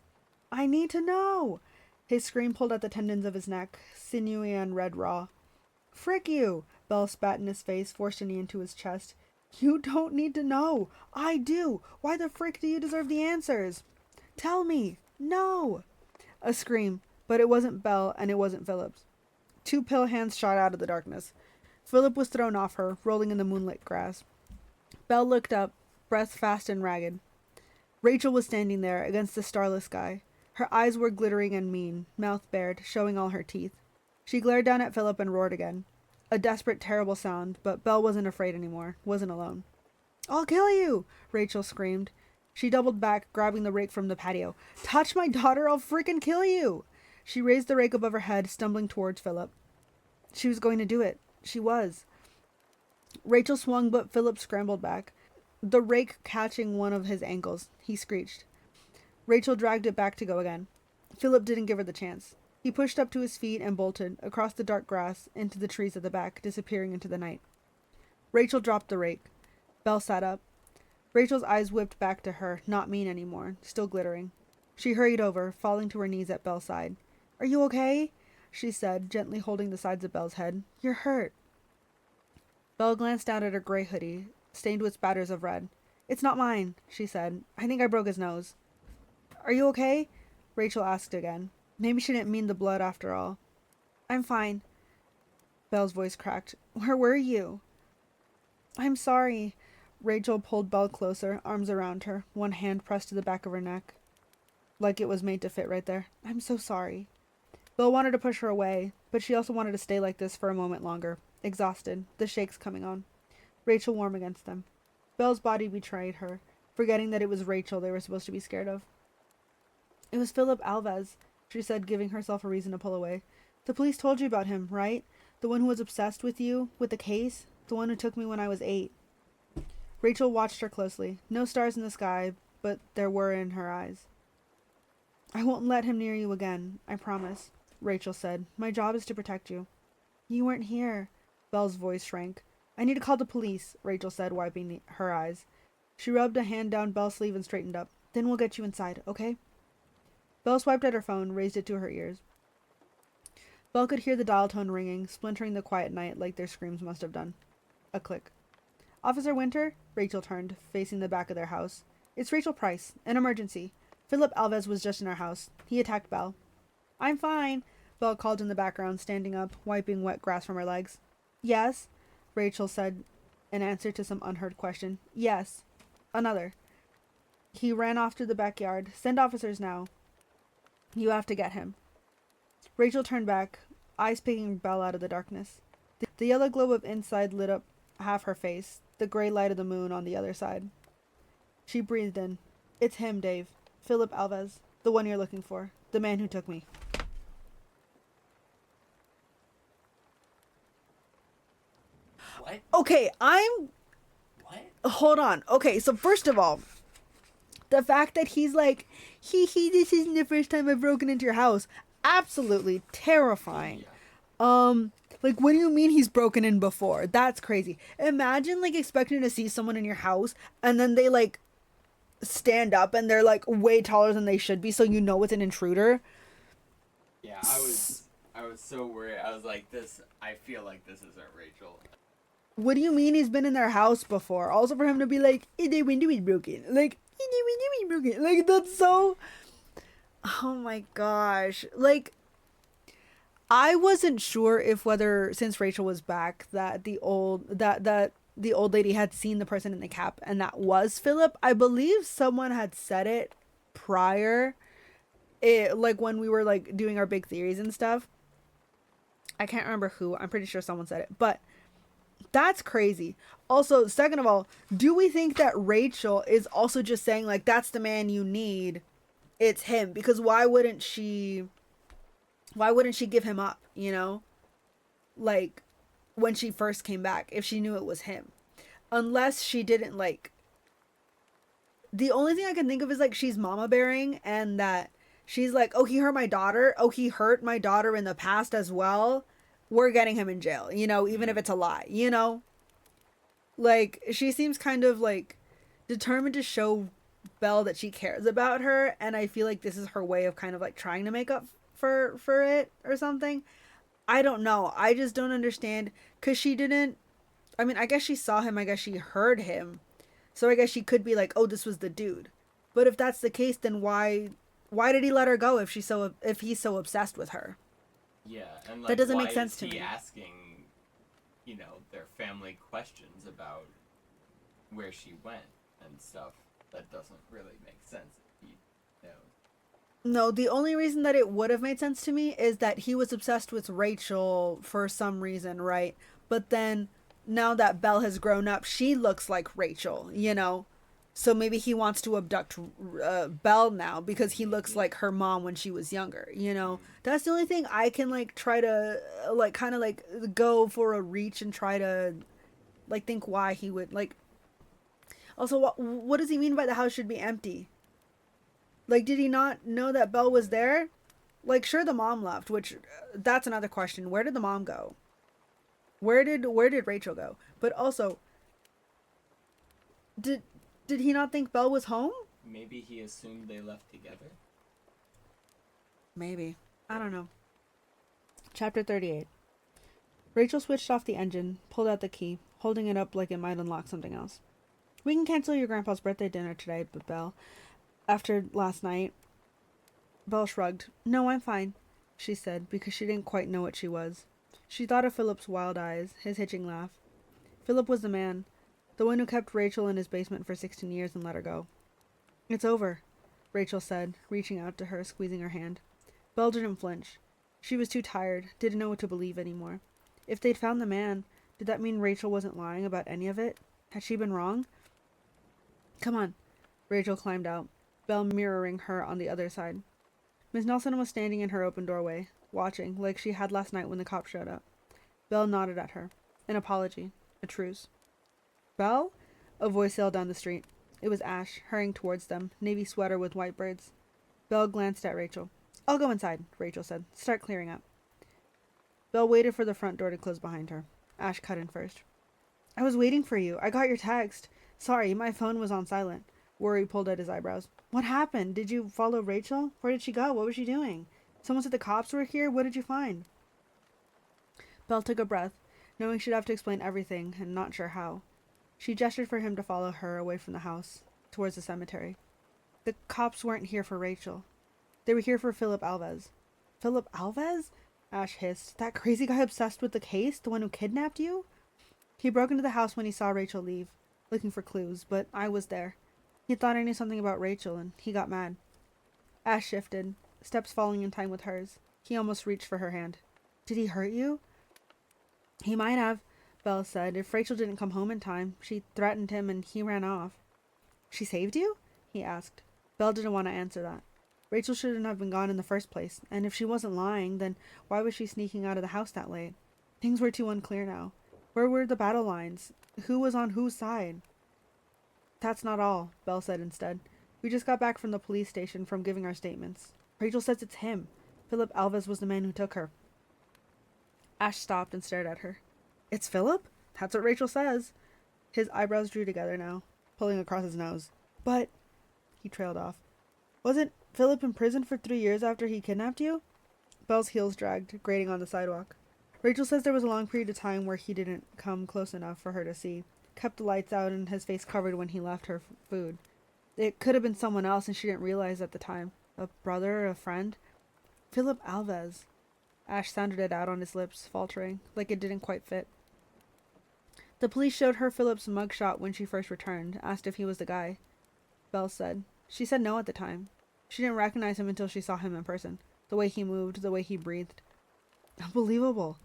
S1: I need to know. His scream pulled at the tendons of his neck, sinewy and red raw. Frick you! Belle spat in his face, forced a knee into his chest. You don't need to know. I do. Why the frick do you deserve the answers? Tell me. No. A scream, but it wasn't Belle and it wasn't Philip's. Two pale hands shot out of the darkness. Philip was thrown off her, rolling in the moonlit grass. Belle looked up, breath fast and ragged. Rachel was standing there against the starless sky. Her eyes were glittering and mean, mouth bared, showing all her teeth. She glared down at Philip and roared again. A desperate, terrible sound, but Belle wasn't afraid anymore, wasn't alone. "I'll kill you!" Rachel screamed. She doubled back, grabbing the rake from the patio. "Touch my daughter, I'll freaking kill you!" She raised the rake above her head, stumbling towards Philip. She was going to do it. She was. Rachel swung, but Philip scrambled back, the rake catching one of his ankles. He screeched. Rachel dragged it back to go again. Philip didn't give her the chance. He pushed up to his feet and bolted, across the dark grass, into the trees at the back, disappearing into the night. Rachel dropped the rake. Belle sat up. Rachel's eyes whipped back to her, not mean anymore, still glittering. She hurried over, falling to her knees at Belle's side. "Are you okay?" she said, gently holding the sides of Belle's head. "You're hurt." Belle glanced down at her gray hoodie, stained with spatters of red. "It's not mine," she said. "I think I broke his nose." "Are you okay?" Rachel asked again. Maybe she didn't mean the blood after all. "I'm fine." Belle's voice cracked. "Where were you?" "I'm sorry." Rachel pulled Belle closer, arms around her, one hand pressed to the back of her neck, like it was made to fit right there. "I'm so sorry." Belle wanted to push her away, but she also wanted to stay like this for a moment longer, exhausted, the shakes coming on. Rachel warm against them. Belle's body betrayed her, forgetting that it was Rachel they were supposed to be scared of. "It was Philip Alves," she said, giving herself a reason to pull away. "The police told you about him, right? The one who was obsessed with you, with the case? The one who took me when I was 8. Rachel watched her closely. No stars in the sky, but there were in her eyes. "I won't let him near you again, I promise," Rachel said. "My job is to protect you." "You weren't here." Belle's voice shrank. "I need to call the police," Rachel said, wiping her eyes. She rubbed a hand down Belle's sleeve and straightened up. "Then we'll get you inside, okay?" Belle swiped at her phone, raised it to her ears. Belle could hear the dial tone ringing, splintering the quiet night like their screams must have done. A click. "Officer Winter?" Rachel turned, facing the back of their house. "It's Rachel Price. An emergency. Philip Alves was just in our house. He attacked Belle." "I'm fine," Belle called in the background, standing up, wiping wet grass from her legs. "Yes," Rachel said in answer to some unheard question. "Yes. Another." He ran off to the backyard. "Send officers now. You have to get him." Rachel turned back, eyes picking Belle out of the darkness. The yellow globe of inside lit up half her face, the gray light of the moon on the other side. She breathed in. "It's him, Dave. Philip Alves. The one you're looking for. The man who took me."
S2: What?
S1: Okay,
S2: What?
S1: Hold on. Okay, so first of all, the fact that he's like, this isn't the first time I've broken into your house. Absolutely terrifying. Like, what do you mean he's broken in before? That's crazy. Imagine, like, expecting to see someone in your house, and then they, like, stand up, and they're, like, way taller than they should be, so you know it's an intruder.
S2: Yeah, I was so worried. I was like, I feel like this isn't Rachel.
S1: What do you mean he's been in their house before? Also for him to be like, the window is broken. Like, the window is broken. Like, that's so... Oh my gosh. Like, I wasn't sure if whether, since Rachel was back, that the old lady had seen the person in the cap and that was Philip. I believe someone had said it prior, like when we were like doing our big theories and stuff. I can't remember who. I'm pretty sure someone said it, but that's crazy. Also, second of all, do we think that Rachel is also just saying like, that's the man you need, it's him? Because why wouldn't she give him up, you know? Like, when she first came back, if she knew it was him. Unless she didn't, like... The only thing I can think of is, like, she's mama bearing, and that she's like, oh, he hurt my daughter. Oh, he hurt my daughter in the past as well. We're getting him in jail, you know, even if it's a lie, you know? Like, she seems kind of, like, determined to show Belle that she cares about her, and I feel like this is her way of kind of, like, trying to make up for it or something. I don't know. I just don't understand, because she didn't... I mean, I guess she saw him. I guess she heard him. So I guess she could be like, oh, this was the dude. But if that's the case, then why did he let her go if he's so obsessed with her?
S2: Yeah, and
S1: That
S2: like,
S1: doesn't
S2: why
S1: make sense
S2: is
S1: to
S2: he
S1: me.
S2: asking, their family questions about where she went and stuff? That doesn't really make sense if he knows.
S1: No, the only reason that it would have made sense to me is that he was obsessed with Rachel for some reason, right? But then now that Belle has grown up, she looks like Rachel, you know? So maybe he wants to abduct Belle now because he looks
S2: Maybe.
S1: like her mom when she was younger, you know?
S2: Mm.
S1: That's the only thing I can like try to like kind of like go for a reach and try to like think why he would like. Also, what does he mean by the house should be empty? Like, did he not know that Belle was there? Like, sure, the mom left, which that's another question. Where did the mom go? Where did Rachel go? But also, did did he not think Belle was home?
S2: Maybe he assumed they left together.
S1: Maybe. I don't know. Chapter 38. Rachel switched off the engine, pulled out the key, holding it up like it might unlock something else. We can cancel your grandpa's birthday dinner today, but Belle, after last night. Belle shrugged. No, I'm fine, she said, because she didn't quite know what she was. She thought of Philip's wild eyes, his hitching laugh. Philip was the man, the one who kept Rachel in his basement for 16 years and let her go. It's over, Rachel said, reaching out to her, squeezing her hand. Belle didn't flinch. She was too tired, didn't know what to believe anymore. If they'd found the man, did that mean Rachel wasn't lying about any of it? Had she been wrong? Come on. Rachel climbed out, Belle mirroring her on the other side. Miss Nelson was standing in her open doorway, watching, like she had last night when the cops showed up. Belle nodded at her. An apology. A truce. Belle? A voice sailed down the street. It was Ash, hurrying towards them, navy sweater with white birds. Belle glanced at Rachel. I'll go inside, Rachel said. Start clearing up. Belle waited for the front door to close behind her. Ash cut in first. I was waiting for you. I got your text. Sorry, my phone was on silent. Worry pulled at his eyebrows. What happened? Did you follow Rachel? Where did she go? What was she doing? Someone said the cops were here? What did you find? Belle took a breath, knowing she'd have to explain everything, and not sure how. She gestured for him to follow her away from the house, towards the cemetery. The cops weren't here for Rachel. They were here for Philip Alves. Philip Alves? Ash hissed. That crazy guy obsessed with the case? The one who kidnapped you? He broke into the house when he saw Rachel leave, looking for clues, but I was there. He thought I knew something about Rachel, and he got mad. Ash shifted, steps falling in time with hers. He almost reached for her hand. Did he hurt you? He might have, Belle said. If Rachel didn't come home in time, she threatened him and he ran off. She saved you? He asked. Belle didn't want to answer that. Rachel shouldn't have been gone in the first place, and if she wasn't lying, then why was she sneaking out of the house that late? Things were too unclear now. Where were the battle lines? Who was on whose side? That's not all, Belle said instead. We just got back from the police station from giving our statements. Rachel says it's him. Philip Alves was the man who took her. Ash stopped and stared at her. It's Philip? That's what Rachel says. His eyebrows drew together now, pulling across his nose. But, he trailed off. Wasn't Philip in prison for 3 years after he kidnapped you? Belle's heels dragged, grating on the sidewalk. Rachel says there was a long period of time where he didn't come close enough for her to see. Kept the lights out and his face covered when he left her food. It could have been someone else and she didn't realize at the time. A brother, a friend? Philip Alves. Ash sounded it out on his lips, faltering, like it didn't quite fit. The police showed her Philip's mugshot when she first returned, asked if he was the guy. Belle said. She said no at the time. She didn't recognize him until she saw him in person. The way he moved, the way he breathed. Unbelievable,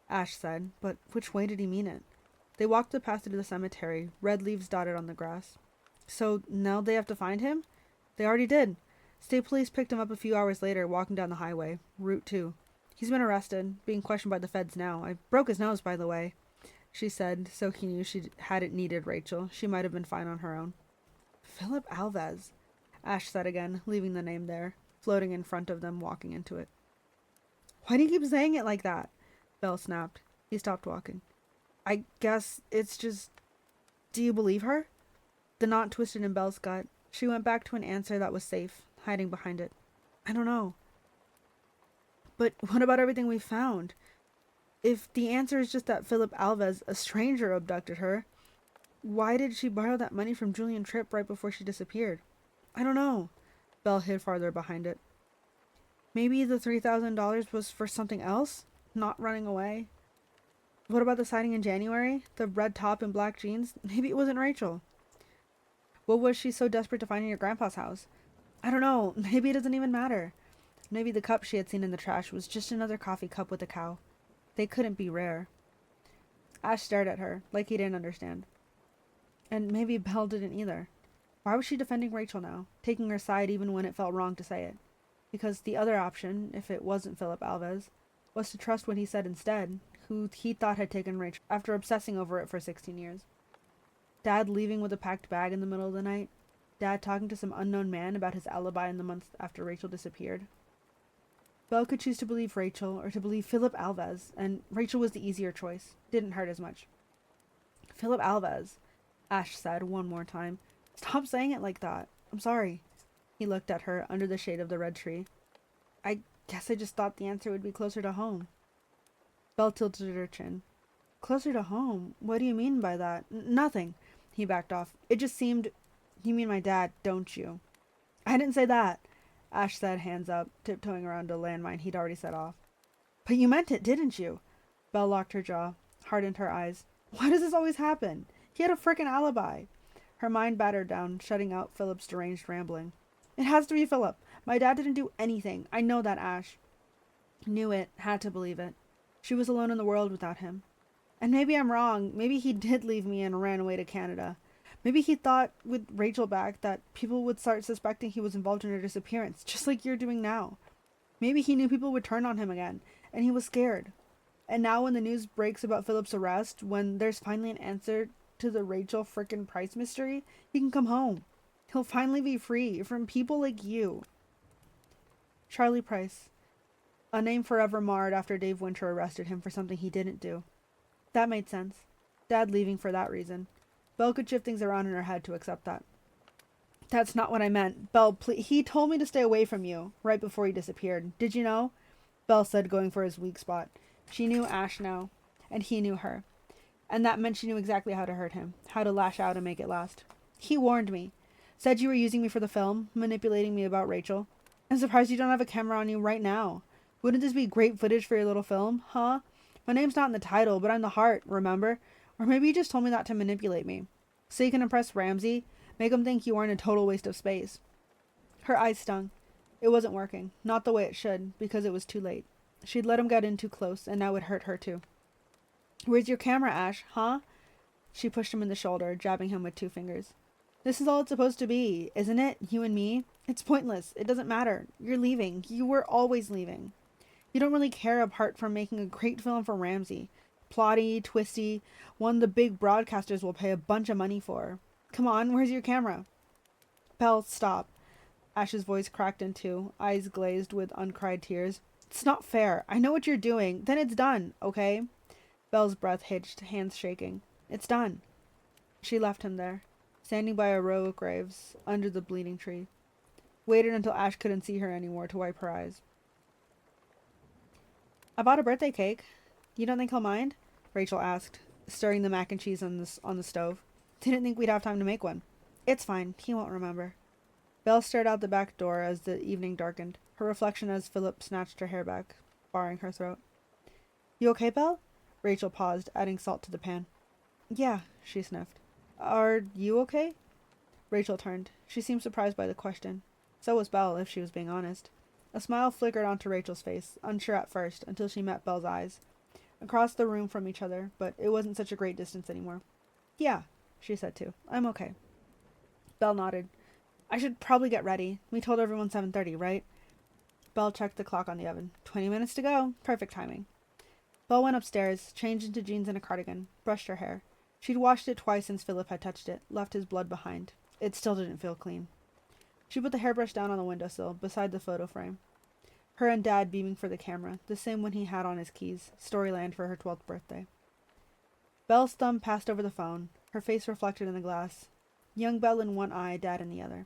S1: Ash said, but which way did he mean it? They walked the path to the cemetery, red leaves dotted on the grass. So now they have to find him? They already did. State police picked him up a few hours later, walking down the highway, Route 2. He's been arrested, being questioned by the feds now. I broke his nose, by the way, she said, so he knew she hadn't needed Rachel. She might have been fine on her own. Philip Alves, Ash said again, leaving the name there, floating in front of them, walking into it. Why do you keep saying it like that? Belle snapped. He stopped walking. I guess it's just... Do you believe her? The knot twisted in Belle's gut. She went back to an answer that was safe, hiding behind it. I don't know. But what about everything we found? If the answer is just that Philip Alves, a stranger, abducted her, why did she borrow that money from Julian Tripp right before she disappeared? I don't know. Belle hid farther behind it. Maybe the $3,000 was for something else? Not running away? What about the sighting in January? The red top and black jeans? Maybe it wasn't Rachel. What was she so desperate to find in your grandpa's house? I don't know. Maybe it doesn't even matter. Maybe the cup she had seen in the trash was just another coffee cup with a cow. They couldn't be rare. Ash stared at her, like he didn't understand. And maybe Belle didn't either. Why was she defending Rachel now, taking her side even when it felt wrong to say it? Because the other option, if it wasn't Philip Alves, was to trust what he said instead, who he thought had taken Rachel after obsessing over it for 16 years. Dad leaving with a packed bag in the middle of the night. Dad talking to some unknown man about his alibi in the months after Rachel disappeared. Belle could choose to believe Rachel or to believe Philip Alves, and Rachel was the easier choice. Didn't hurt as much. Philip Alves, Ash said one more time. Stop saying it like that. I'm sorry. He looked at her under the shade of the red tree. I guess I just thought the answer would be closer to home. Belle tilted her chin. Closer to home? What do you mean by that? Nothing. He backed off. It just seemed... You mean my dad, don't you? I didn't say that. Ash said, hands up, tiptoeing around a landmine he'd already set off. But you meant it, didn't you? Belle locked her jaw, hardened her eyes. Why does this always happen? He had a frickin' alibi. Her mind battered down, shutting out Philip's deranged rambling. It has to be Philip. My dad didn't do anything. I know that, Ash. Knew it, had to believe it. She was alone in the world without him. And maybe I'm wrong. Maybe he did leave me and ran away to Canada. Maybe he thought, with Rachel back, that people would start suspecting he was involved in her disappearance, just like you're doing now. Maybe he knew people would turn on him again, and he was scared. And now when the news breaks about Philip's arrest, when there's finally an answer to the Rachel frickin' Price mystery, he can come home. He'll finally be free from people like you. Charlie Price. A name forever marred after Dave Winter arrested him for something he didn't do. That made sense. Dad leaving for that reason. Belle could shift things around in her head to accept that. That's not what I meant. Belle, please. He told me to stay away from you right before he disappeared. Did you know? Belle said, going for his weak spot. She knew Ash now, and he knew her. And that meant she knew exactly how to hurt him, how to lash out and make it last. He warned me. Said you were using me for the film, manipulating me about Rachel. I'm surprised you don't have a camera on you right now. Wouldn't this be great footage for your little film, huh? My name's not in the title, but I'm the heart, remember? Or maybe you just told me that to manipulate me. So you can impress Ramsey, make him think you aren't a total waste of space. Her eyes stung. It wasn't working. Not the way it should, because it was too late. She'd let him get in too close, and now it hurt her too. Where's your camera, Ash, huh? She pushed him in the shoulder, jabbing him with 2 fingers. This is all it's supposed to be, isn't it? You and me? It's pointless. It doesn't matter. You're leaving. You were always leaving. You don't really care apart from making a great film for Ramsey. Plotty, twisty, one the big broadcasters will pay a bunch of money for. Come on, where's your camera? Belle, stop. Ash's voice cracked in 2, eyes glazed with uncried tears. It's not fair. I know what you're doing. Then it's done, okay? Belle's breath hitched, hands shaking. It's done. She left him there, standing by a row of graves, under the bleeding tree. Waited until Ash couldn't see her anymore to wipe her eyes. I bought a birthday cake. You don't think he'll mind? Rachel asked, stirring the mac and cheese on the stove. Didn't think we'd have time to make one. It's fine. He won't remember. Belle stared out the back door as the evening darkened, her reflection as Philip snatched her hair back, barring her throat. You okay, Belle? Rachel paused, adding salt to the pan. Yeah, she sniffed. Are you okay? Rachel turned. She seemed surprised by the question. So was Belle, if she was being honest. A smile flickered onto Rachel's face, unsure at first, until she met Belle's eyes. Across the room from each other, but it wasn't such a great distance anymore. Yeah, she said too. I'm okay. Belle nodded. I should probably get ready. We told everyone 7:30, right? Belle checked the clock on the oven. 20 minutes to go. Perfect timing. Belle went upstairs, changed into jeans and a cardigan, brushed her hair. She'd washed it twice since Philip had touched it, left his blood behind. It still didn't feel clean. She put the hairbrush down on the windowsill, beside the photo frame. Her and Dad beaming for the camera, the same one he had on his keys, Storyland for her 12th birthday. Belle's thumb passed over the phone, her face reflected in the glass. Young Belle in one eye, Dad in the other.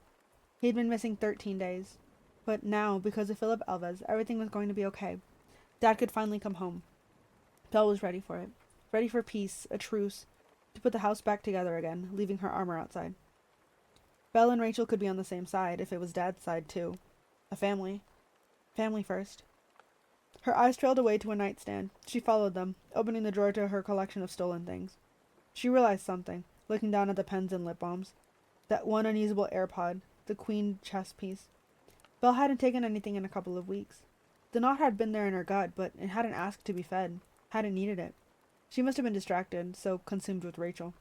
S1: He'd been missing 13 days. But now, because of Philip Alves, everything was going to be okay. Dad could finally come home. Belle was ready for it. Ready for peace, a truce, to put the house back together again, leaving her armor outside. Belle and Rachel could be on the same side, if it was Dad's side too. A family. Family first. Her eyes trailed away to a nightstand. She followed them, opening the drawer to her collection of stolen things. She realized something, looking down at the pens and lip balms. That one unusable AirPod, the queen chess piece. Belle hadn't taken anything in a couple of weeks. The knot had been there in her gut, but it hadn't asked to be fed, hadn't needed it. She must have been distracted, so consumed with Rachel.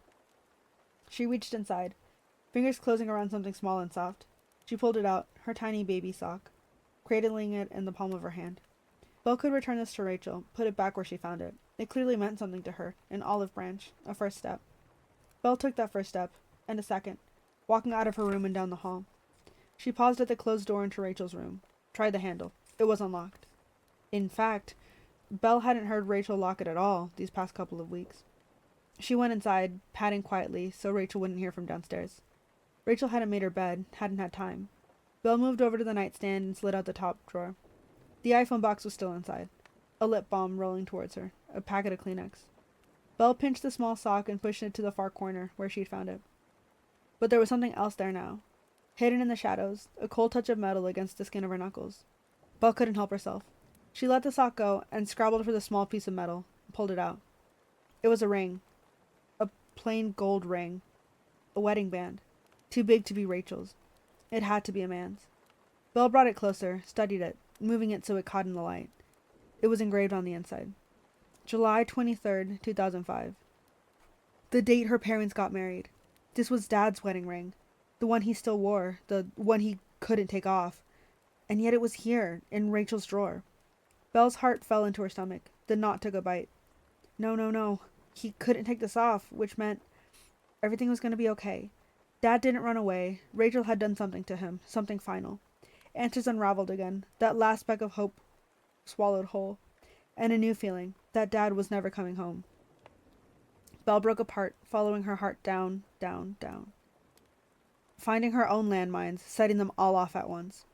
S1: She reached inside, fingers closing around something small and soft. She pulled it out, her tiny baby sock, cradling it in the palm of her hand. Belle could return this to Rachel, put it back where she found it. It clearly meant something to her, an olive branch, a first step. Belle took that first step, and a second, walking out of her room and down the hall. She paused at the closed door into Rachel's room, tried the handle. It was unlocked. In fact, Belle hadn't heard Rachel lock it at all these past couple of weeks. She went inside, padding quietly so Rachel wouldn't hear from downstairs. Rachel hadn't made her bed, hadn't had time. Belle moved over to the nightstand and slid out the top drawer. The iPhone box was still inside. A lip balm rolling towards her, a packet of Kleenex. Belle pinched the small sock and pushed it to the far corner, where she'd found it. But there was something else there now. Hidden in the shadows, a cold touch of metal against the skin of her knuckles. Belle couldn't help herself. She let the sock go and scrabbled for the small piece of metal, and pulled it out. It was a ring. A plain gold ring. A wedding band. Too big to be Rachel's. It had to be a man's. Belle brought it closer, studied it, moving it so it caught in the light. It was engraved on the inside. July 23rd, 2005. The date her parents got married. This was Dad's wedding ring. The one he still wore. The one he couldn't take off. And yet it was here, in Rachel's drawer. Belle's heart fell into her stomach. The knot took a bite. No, no, no. He couldn't take this off, which meant everything was going to be okay. Dad didn't run away. Rachel had done something to him. Something final. Answers unraveled again. That last speck of hope swallowed whole. And a new feeling. That Dad was never coming home. Belle broke apart, following her heart down, down, down. Finding her own landmines, setting them all off at once.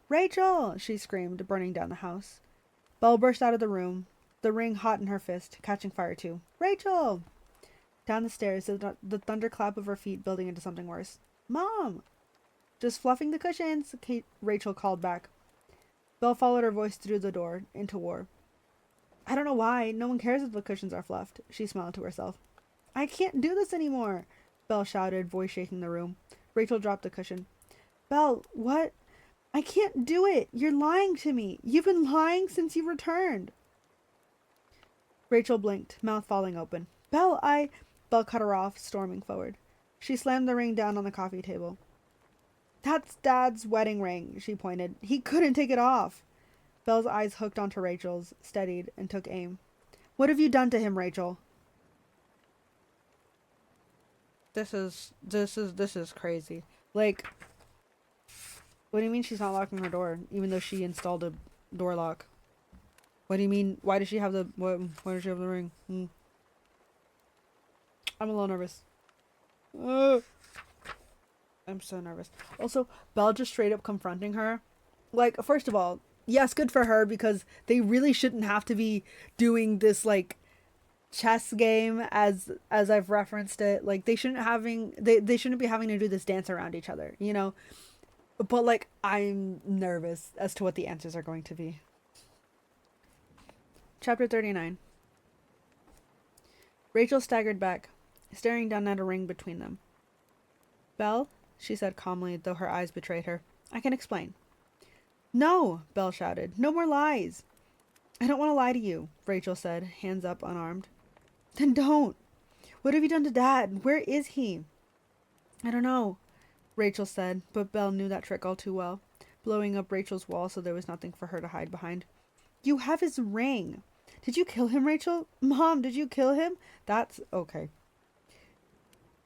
S1: Rachel! She screamed, burning down the house. Belle burst out of the room, the ring hot in her fist, catching fire too. Rachel! Down the stairs, the thunderclap of her feet building into something worse. Mom! Just fluffing the cushions, Rachel called back. Belle followed her voice through the door, into war. I don't know why. No one cares if the cushions are fluffed. She smiled to herself. I can't do this anymore, Belle shouted, voice shaking the room. Rachel dropped the cushion. Belle, what? I can't do it. You're lying to me. You've been lying since you returned. Rachel blinked, mouth falling open. Belle, Belle cut her off, storming forward. She slammed the ring down on the coffee table. That's Dad's wedding ring, she pointed. He couldn't take it off. Belle's eyes hooked onto Rachel's, steadied, and took aim. What have you done to him, Rachel? This is crazy. Like, what do you mean she's not locking her door, even though she installed a door lock? What do you mean? Why does she have the why does she have the ring? I'm a little nervous. I'm so nervous. Also, Belle just straight up confronting her. Like, first of all, yes, good for her, because they really shouldn't have to be doing this, like, chess game as I've referenced it. Like, they shouldn't be having to do this dance around each other, you know? But, like, I'm nervous as to what the answers are going to be. Chapter 39. Rachel staggered back, staring down at a ring between them. Belle, she said calmly, though her eyes betrayed her. I can explain. No, Belle shouted. No more lies. I don't want to lie to you, Rachel said, hands up, unarmed. Then don't. What have you done to Dad? Where is he? I don't know, Rachel said, but Belle knew that trick all too well, blowing up Rachel's wall so there was nothing for her to hide behind. You have his ring. Did you kill him, Rachel? Mom, did you kill him? That's okay.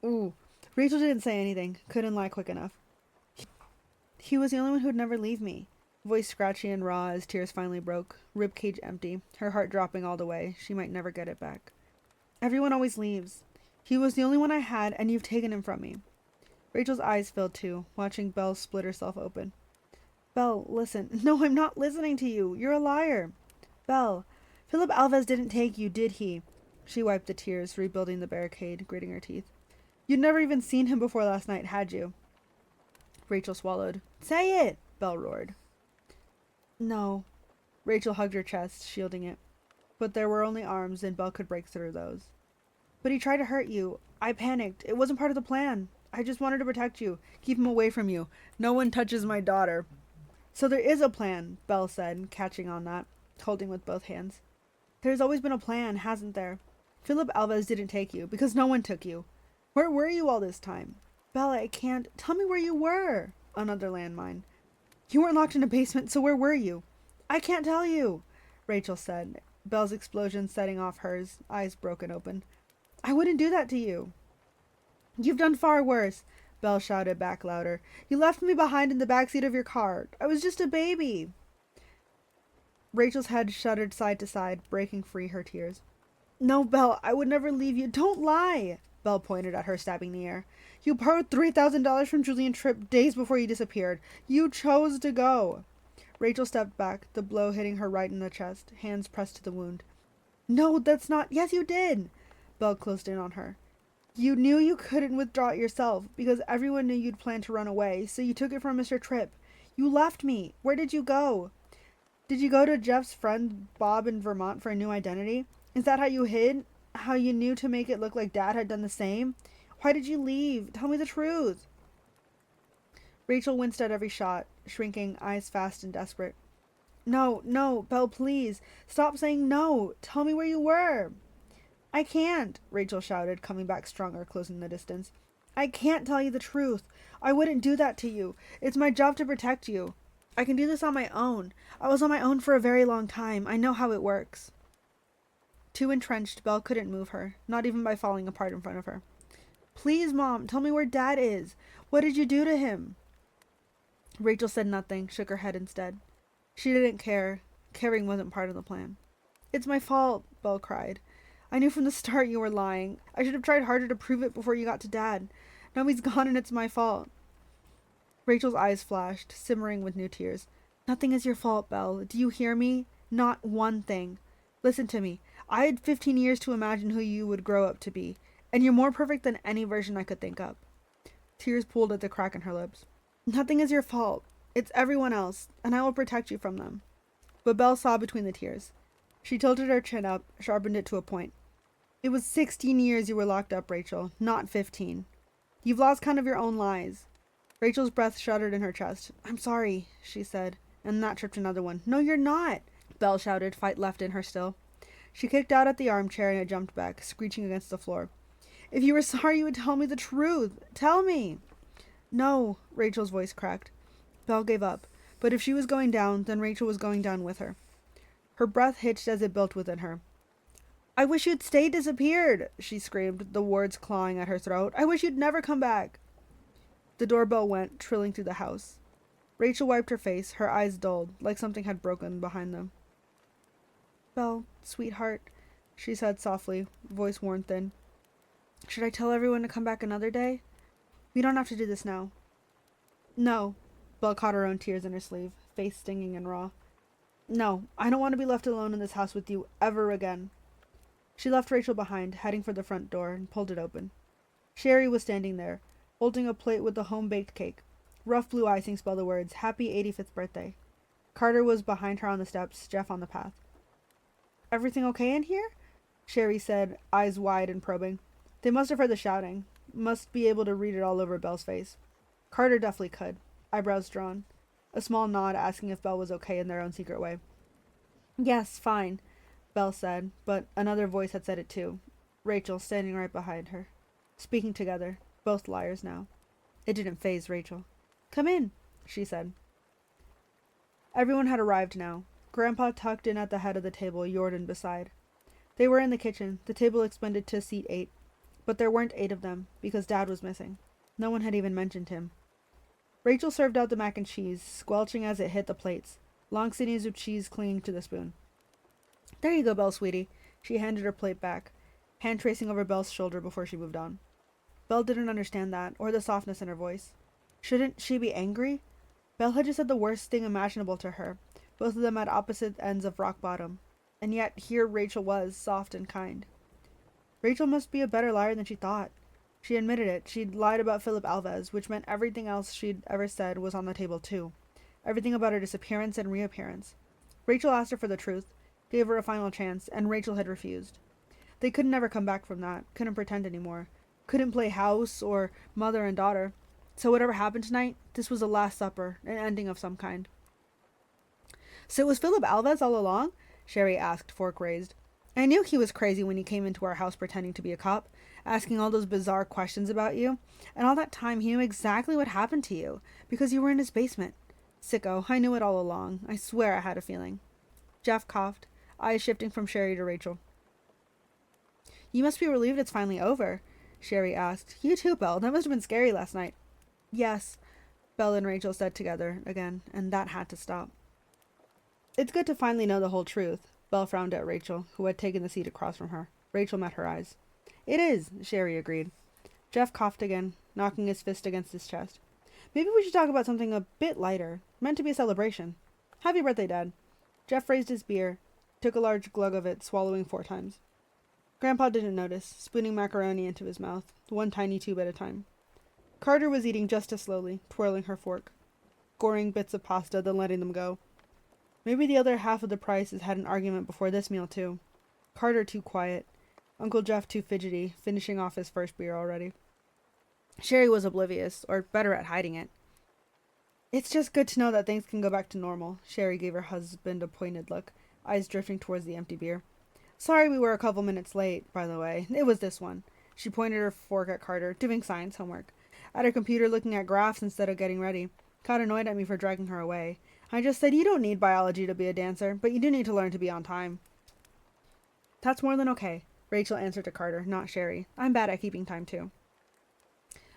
S1: Ooh. Rachel didn't say anything, couldn't lie quick enough. He was the only one who'd never leave me. Voice scratchy and raw as tears finally broke, ribcage empty, her heart dropping all the way. She might never get it back. Everyone always leaves. He was the only one I had, and you've taken him from me. Rachel's eyes filled too, watching Belle split herself open. Belle, listen. No, I'm not listening to you. You're a liar. Belle, Philip Alves didn't take you, did he? She wiped the tears, rebuilding the barricade, gritting her teeth. You'd never even seen him before last night, had you? Rachel swallowed. Say it, Belle roared. No. Rachel hugged her chest, shielding it. But there were only arms, and Belle could break through those. But he tried to hurt you. I panicked. It wasn't part of the plan. I just wanted to protect you, keep him away from you. No one touches my daughter. So there is a plan, Belle said, catching on that, holding with both hands. There's always been a plan, hasn't there? Philip Alves didn't take you, because no one took you. Where were you all this time? Bella, I can't. Tell me where you were. Another landmine. You weren't locked in a basement, so where were you? I can't tell you, Rachel said, Belle's explosion setting off hers, eyes broken open. I wouldn't do that to you. You've done far worse, Belle shouted back louder. You left me behind in the back seat of your car. I was just a baby. Rachel's head shuddered side to side, breaking free her tears. No, Belle, I would never leave you. Don't lie. Belle pointed at her, stabbing the air. You borrowed $3,000 from Julian Tripp days before you disappeared. You chose to go. Rachel stepped back, the blow hitting her right in the chest, hands pressed to the wound. No, that's not. Yes, you did. Belle closed in on her. You knew you couldn't withdraw it yourself because everyone knew you'd planned to run away, so you took it from Mr. Tripp. You left me. Where did you go? Did you go to Jeff's friend Bob in Vermont for a new identity? Is that how you hid? How you knew to make it look like Dad had done the same? Why did you leave? Tell me the truth. Rachel winced at every shot, shrinking, eyes fast and desperate. No, no, Belle, please. Stop saying no. Tell me where you were. I can't, Rachel shouted, coming back stronger, closing the distance. I can't tell you the truth. I wouldn't do that to you. It's my job to protect you. I can do this on my own. I was on my own for a very long time. I know how it works. Too entrenched, Belle couldn't move her, not even by falling apart in front of her. Please, Mom, tell me where Dad is. What did you do to him? Rachel said nothing, shook her head instead. She didn't care. Caring wasn't part of the plan. It's my fault, Belle cried. I knew from the start you were lying. I should have tried harder to prove it before you got to Dad. Now he's gone and it's my fault. Rachel's eyes flashed, simmering with new tears. Nothing is your fault, Belle. Do you hear me? Not one thing. Listen to me. I had 15 years to imagine who you would grow up to be, and you're more perfect than any version I could think up. Tears pooled at the crack in her lips. Nothing is your fault. It's everyone else, and I will protect you from them. But Belle saw between the tears. She tilted her chin up, sharpened it to a point. It was 16 years you were locked up, Rachel, not 15. You've lost count of your own lies. Rachel's breath shuddered in her chest. I'm sorry, she said, and that tripped another one. No, you're not, Belle shouted, fight left in her still. She kicked out at the armchair and it jumped back, screeching against the floor. If you were sorry, you would tell me the truth. Tell me. No, Rachel's voice cracked. Belle gave up, but if she was going down, then Rachel was going down with her. Her breath hitched as it built within her. I wish you'd stay disappeared, she screamed, the words clawing at her throat. I wish you'd never come back. The doorbell went, trilling through the house. Rachel wiped her face, her eyes dulled, like something had broken behind them. Belle, sweetheart, she said softly, voice worn thin. Should I tell everyone to come back another day? We don't have to do this now. No. Belle caught her own tears in her sleeve, face stinging and raw. No, I don't want to be left alone in this house with you ever again. She left Rachel behind, heading for the front door, and pulled it open. Sherry was standing there, holding a plate with the home-baked cake. Rough blue icing spelled the words, Happy 85th Birthday. Carter was behind her on the steps, Jeff on the path. Everything okay in here? Sherry said, eyes wide and probing. They must have heard the shouting. Must be able to read it all over Belle's face. Carter definitely could, eyebrows drawn. A small nod asking if Belle was okay in their own secret way. Yes, fine, Belle said, but another voice had said it too. Rachel standing right behind her. Speaking together, both liars now. It didn't faze Rachel. Come in, she said. Everyone had arrived now. Grandpa tucked in at the head of the table, Jordan beside. They were in the kitchen, the table expended to seat 8. But there weren't 8 of them, because Dad was missing. No one had even mentioned him. Rachel served out the mac and cheese, squelching as it hit the plates, long sinews of cheese clinging to the spoon. There you go, Belle, sweetie. She handed her plate back, hand tracing over Belle's shoulder before she moved on. Belle didn't understand that, or the softness in her voice. Shouldn't she be angry? Belle had just said the worst thing imaginable to her, both of them at opposite ends of rock bottom. And yet here Rachel was, soft and kind. Rachel must be a better liar than she thought. She admitted it. She'd lied about Philip Alves, which meant everything else she'd ever said was on the table too. everything about her disappearance and reappearance. Rachel asked her for the truth, gave her a final chance, and Rachel had refused. They could never come back from that, couldn't pretend anymore, couldn't play house or mother and daughter. So whatever happened tonight, this was a last supper, an ending of some kind. So it was Philip Alves all along? Sherry asked, fork raised. I knew he was crazy when he came into our house pretending to be a cop, asking all those bizarre questions about you, and all that time he knew exactly what happened to you, because you were in his basement. Sicko, I knew it all along. I swear I had a feeling. Jeff coughed, eyes shifting from Sherry to Rachel. You must be relieved it's finally over, Sherry asked. You too, Belle. That must have been scary last night. Yes, Belle and Rachel said together again, and that had to stop. It's good to finally know the whole truth. Belle frowned at Rachel, who had taken the seat across from her. Rachel met her eyes. It is, Sherry agreed. Jeff coughed again, knocking his fist against his chest. Maybe we should talk about something a bit lighter, meant to be a celebration. Happy birthday, Dad. Jeff raised his beer, took a large glug of it, swallowing 4 times. Grandpa didn't notice, spooning macaroni into his mouth, one tiny tube at a time. Carter was eating just as slowly, twirling her fork, goring bits of pasta, then letting them go. Maybe the other half of the Prices had an argument before this meal, too. Carter too quiet. Uncle Jeff too fidgety, finishing off his first beer already. Sherry was oblivious, or better at hiding it. It's just good to know that things can go back to normal. Sherry gave her husband a pointed look, eyes drifting towards the empty beer. Sorry we were a couple minutes late, by the way. It was this one. She pointed her fork at Carter, doing science homework. At her computer looking at graphs instead of getting ready. Got annoyed at me for dragging her away. I just said you don't need biology to be a dancer, but you do need to learn to be on time. That's more than okay, Rachel answered to Carter, not Sherry. I'm bad at keeping time, too.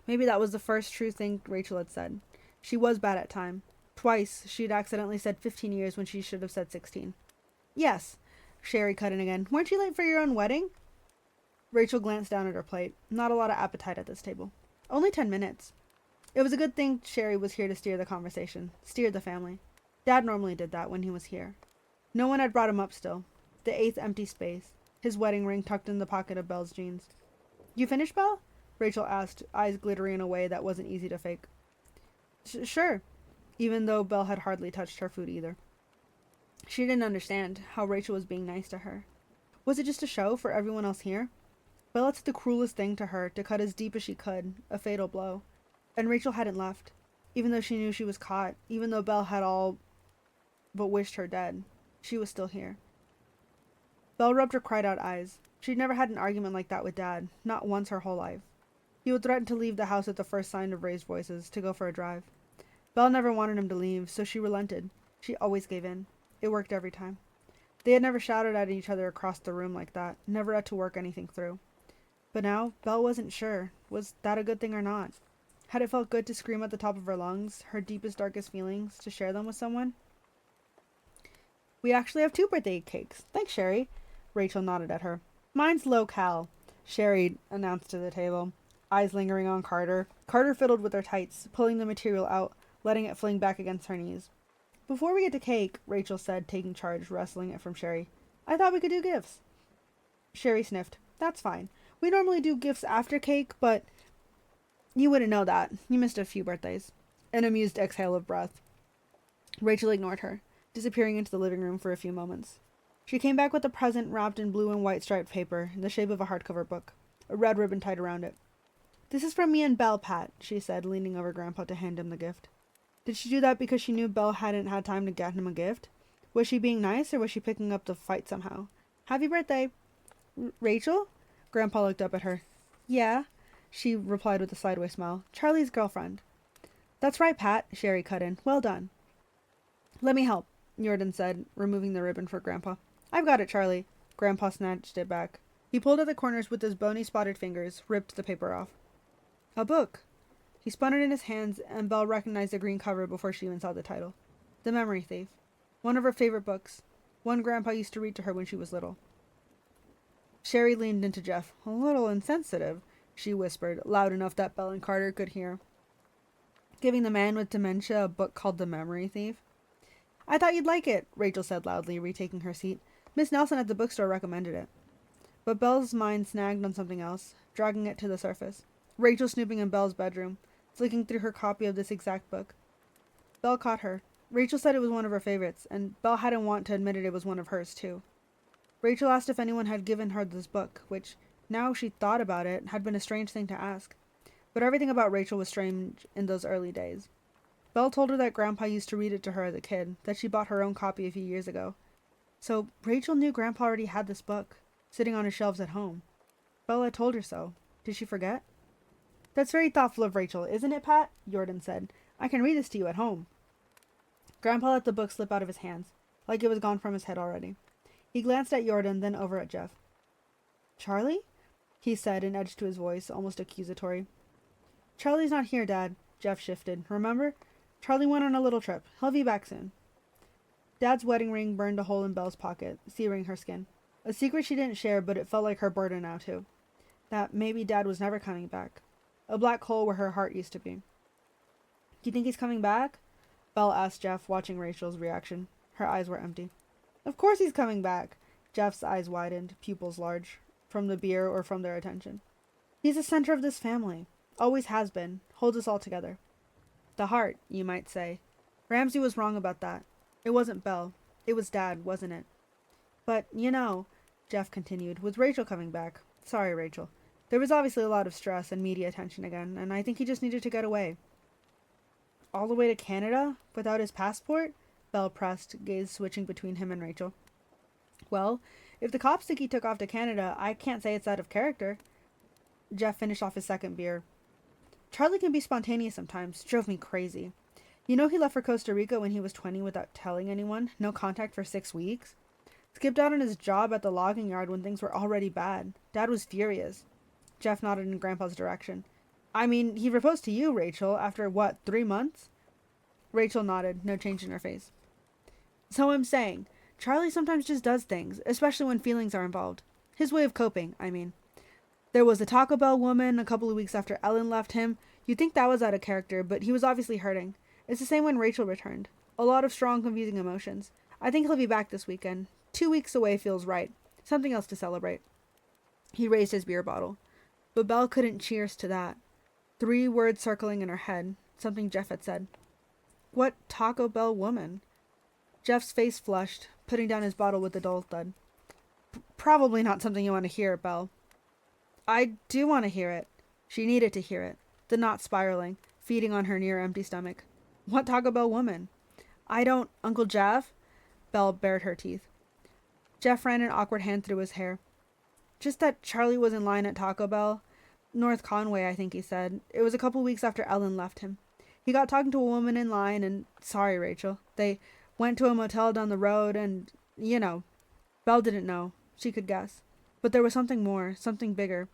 S1: Maybe that was the first true thing Rachel had said. She was bad at time. Twice, she'd accidentally said 15 years when she should have said 16. Yes, Sherry cut in again. Weren't you late for your own wedding? Rachel glanced down at her plate. Not a lot of appetite at this table. Only 10 minutes. It was a good thing Sherry was here to steer the conversation, steer the family. Dad normally did that when he was here. No one had brought him up still. The 8th empty space. His wedding ring tucked in the pocket of Belle's jeans. You finished, Belle? Rachel asked, eyes glittering in a way that wasn't easy to fake. Sure, even though Belle had hardly touched her food either. She didn't understand how Rachel was being nice to her. Was it just a show for everyone else here? Belle said the cruelest thing to her, to cut as deep as she could, a fatal blow. And Rachel hadn't left, even though she knew she was caught, even though Belle had all but wished her dead. She was still here. Belle rubbed her cried-out eyes. She'd never had an argument like that with Dad, not once her whole life. He would threaten to leave the house at the first sign of raised voices, to go for a drive. Belle never wanted him to leave, so she relented. She always gave in. It worked every time. They had never shouted at each other across the room like that, never had to work anything through. But now, Belle wasn't sure. Was that a good thing or not? Had it felt good to scream at the top of her lungs, her deepest, darkest feelings, to share them with someone? We actually have 2 birthday cakes. Thanks, Sherry. Rachel nodded at her. Mine's low-cal, Sherry announced to the table, eyes lingering on Carter. Carter fiddled with her tights, pulling the material out, letting it fling back against her knees. Before we get to cake, Rachel said, taking charge, wresting it from Sherry. I thought we could do gifts. Sherry sniffed. That's fine. We normally do gifts after cake, but you wouldn't know that. You missed a few birthdays. An amused exhale of breath. Rachel ignored her, disappearing into the living room for a few moments. She came back with a present wrapped in blue and white striped paper, in the shape of a hardcover book, a red ribbon tied around it. This is from me and Belle, Pat, she said, leaning over Grandpa to hand him the gift. Did she do that because she knew Belle hadn't had time to get him a gift? Was she being nice, or was she picking up the fight somehow? Happy birthday. Rachel? Grandpa looked up at her. Yeah, she replied with a sideways smile. Charlie's girlfriend. That's right, Pat, Sherry cut in. Well done. Let me help, Jordan said, removing the ribbon for Grandpa. I've got it, Charlie. Grandpa snatched it back. He pulled at the corners with his bony spotted fingers, ripped the paper off. A book. He spun it in his hands, and Belle recognized the green cover before she even saw the title. The Memory Thief. One of her favorite books. One Grandpa used to read to her when she was little. Sherry leaned into Jeff. A little insensitive, she whispered, loud enough that Belle and Carter could hear. Giving the man with dementia a book called The Memory Thief? I thought you'd like it, Rachel said loudly, retaking her seat. Miss Nelson at the bookstore recommended it. But Belle's mind snagged on something else, dragging it to the surface. Rachel snooping in Belle's bedroom, flicking through her copy of this exact book. Belle caught her, Rachel said it was one of her favorites, and Belle hadn't wanted to admit it was one of hers, too. Rachel asked if anyone had given her this book, which, now she thought about it, had been a strange thing to ask. But everything about Rachel was strange in those early days. Belle told her that Grandpa used to read it to her as a kid, that she bought her own copy a few years ago. So Rachel knew Grandpa already had this book, sitting on his shelves at home. Belle had told her so. Did she forget? That's very thoughtful of Rachel, isn't it, Pat? Jordan said. I can read this to you at home. Grandpa let the book slip out of his hands, like it was gone from his head already. He glanced at Jordan, then over at Jeff. Charlie? He said, an edge to his voice, almost accusatory. Charlie's not here, Dad. Jeff shifted. Remember? Charlie went on a little trip. He'll be back soon. Dad's wedding ring burned a hole in Belle's pocket, searing her skin. A secret she didn't share, but it felt like her burden now, too. That maybe Dad was never coming back. A black hole where her heart used to be. Do you think he's coming back? Belle asked Jeff, watching Rachel's reaction. Her eyes were empty. Of course he's coming back. Jeff's eyes widened, pupils large, from the beer or from their attention. He's the center of this family. Always has been. Holds us all together. The heart, you might say. Ramsay was wrong about that. It wasn't Belle. It was Dad, wasn't it? But, you know, Jeff continued, with Rachel coming back. Sorry, Rachel. There was obviously a lot of stress and media attention again, and I think he just needed to get away. All the way to Canada? Without his passport? Belle pressed, gaze switching between him and Rachel. Well, if the cops think he took off to Canada, I can't say it's out of character. Jeff finished off his second beer. Charlie can be spontaneous sometimes. Drove me crazy. You know he left for Costa Rica when he was 20 without telling anyone? No contact for 6 weeks? Skipped out on his job at the logging yard when things were already bad. Dad was furious. Jeff nodded in Grandpa's direction. I mean, he proposed to you, Rachel, after, 3 months? Rachel nodded, no change in her face. So I'm saying, Charlie sometimes just does things, especially when feelings are involved. His way of coping, I mean. There was the Taco Bell woman a couple of weeks after Ellen left him. You'd think that was out of character, but he was obviously hurting. It's the same when Rachel returned. A lot of strong, confusing emotions. I think he'll be back this weekend. 2 weeks away feels right. Something else to celebrate. He raised his beer bottle. But Belle couldn't cheers to that. 3 words circling in her head. Something Jeff had said. What Taco Bell woman? Jeff's face flushed, putting down his bottle with a dull thud. Probably not something you want to hear, Belle. I do want to hear it. She needed to hear it. The knot spiraling, feeding on her near-empty stomach. What Taco Bell woman? I don't... Uncle Jeff? Belle bared her teeth. Jeff ran an awkward hand through his hair. Just that Charlie was in line at Taco Bell. North Conway, I think he said. It was a couple weeks after Ellen left him. He got talking to a woman in line and... Sorry, Rachel. They went to a motel down the road and... You know. Belle didn't know. She could guess. But there was something more. Something bigger.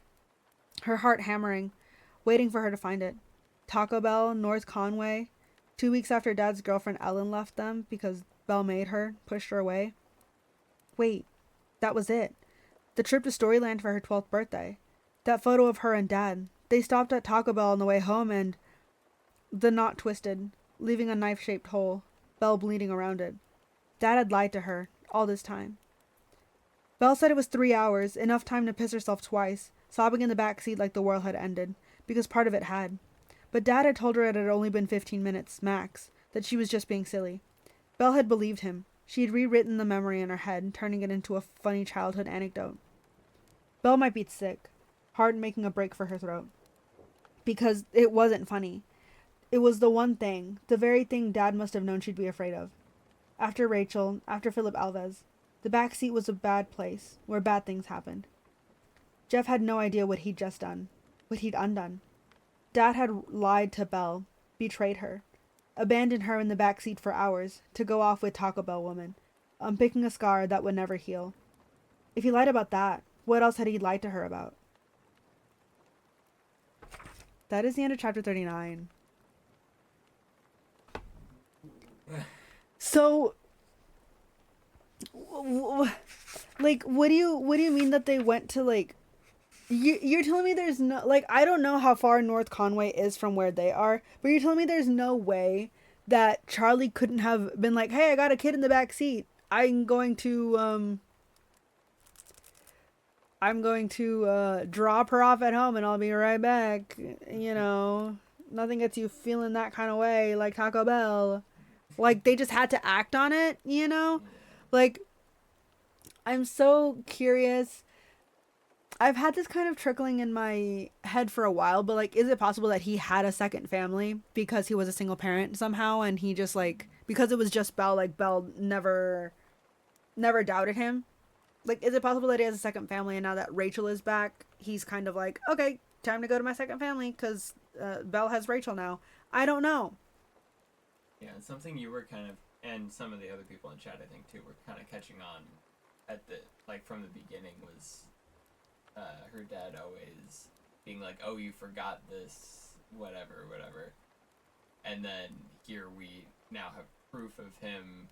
S1: Her heart hammering, waiting for her to find it. Taco Bell, North Conway. 2 weeks after Dad's girlfriend Ellen left them because Belle made her, pushed her away. Wait, that was it. The trip to Storyland for her 12th birthday. That photo of her and Dad. They stopped at Taco Bell on the way home and... The knot twisted, leaving a knife-shaped hole, Belle bleeding around it. Dad had lied to her, all this time. Belle said it was 3 hours, enough time to piss herself twice, sobbing in the back seat like the world had ended, because part of it had. But Dad had told her it had only been 15 minutes, max, that she was just being silly. Belle had believed him. She had rewritten the memory in her head, turning it into a funny childhood anecdote. Belle might be sick, heart making a break for her throat. Because it wasn't funny. It was the one thing, the very thing Dad must have known she'd be afraid of. After Rachel, after Philip Alves, the back seat was a bad place, where bad things happened. Jeff had no idea what he'd just done, what he'd undone. Dad had lied to Belle, betrayed her, abandoned her in the back seat for hours, to go off with Taco Bell woman, unpicking a scar that would never heal. If he lied about that, what else had he lied to her about? That is the end of chapter 39. So, like, what do you mean that they went to, like, you're telling me there's no, like, I don't know how far North Conway is from where they are, but you're telling me there's no way that Charlie couldn't have been like, hey, I got a kid in the back seat. I'm going to drop her off at home and I'll be right back. You know, nothing gets you feeling that kind of way like Taco Bell. Like, they just had to act on it, you know?
S2: Yeah.
S1: Like, I'm so curious. I've had this kind of trickling in my head for a while, but like, is it possible that he had a second family because he was a single parent somehow, and he just like, because it was just Belle, like Belle never doubted him? Like, is it possible that he has a second family, and now that Rachel is back, he's kind of like, okay, time to go to my second family because Belle has Rachel now. I don't know.
S2: Yeah, and something you were kind of, and some of the other people in chat, I think too, were kind of catching on at the like from the beginning was her dad always being like, "Oh, you forgot this, whatever, whatever," and then here we now have proof of him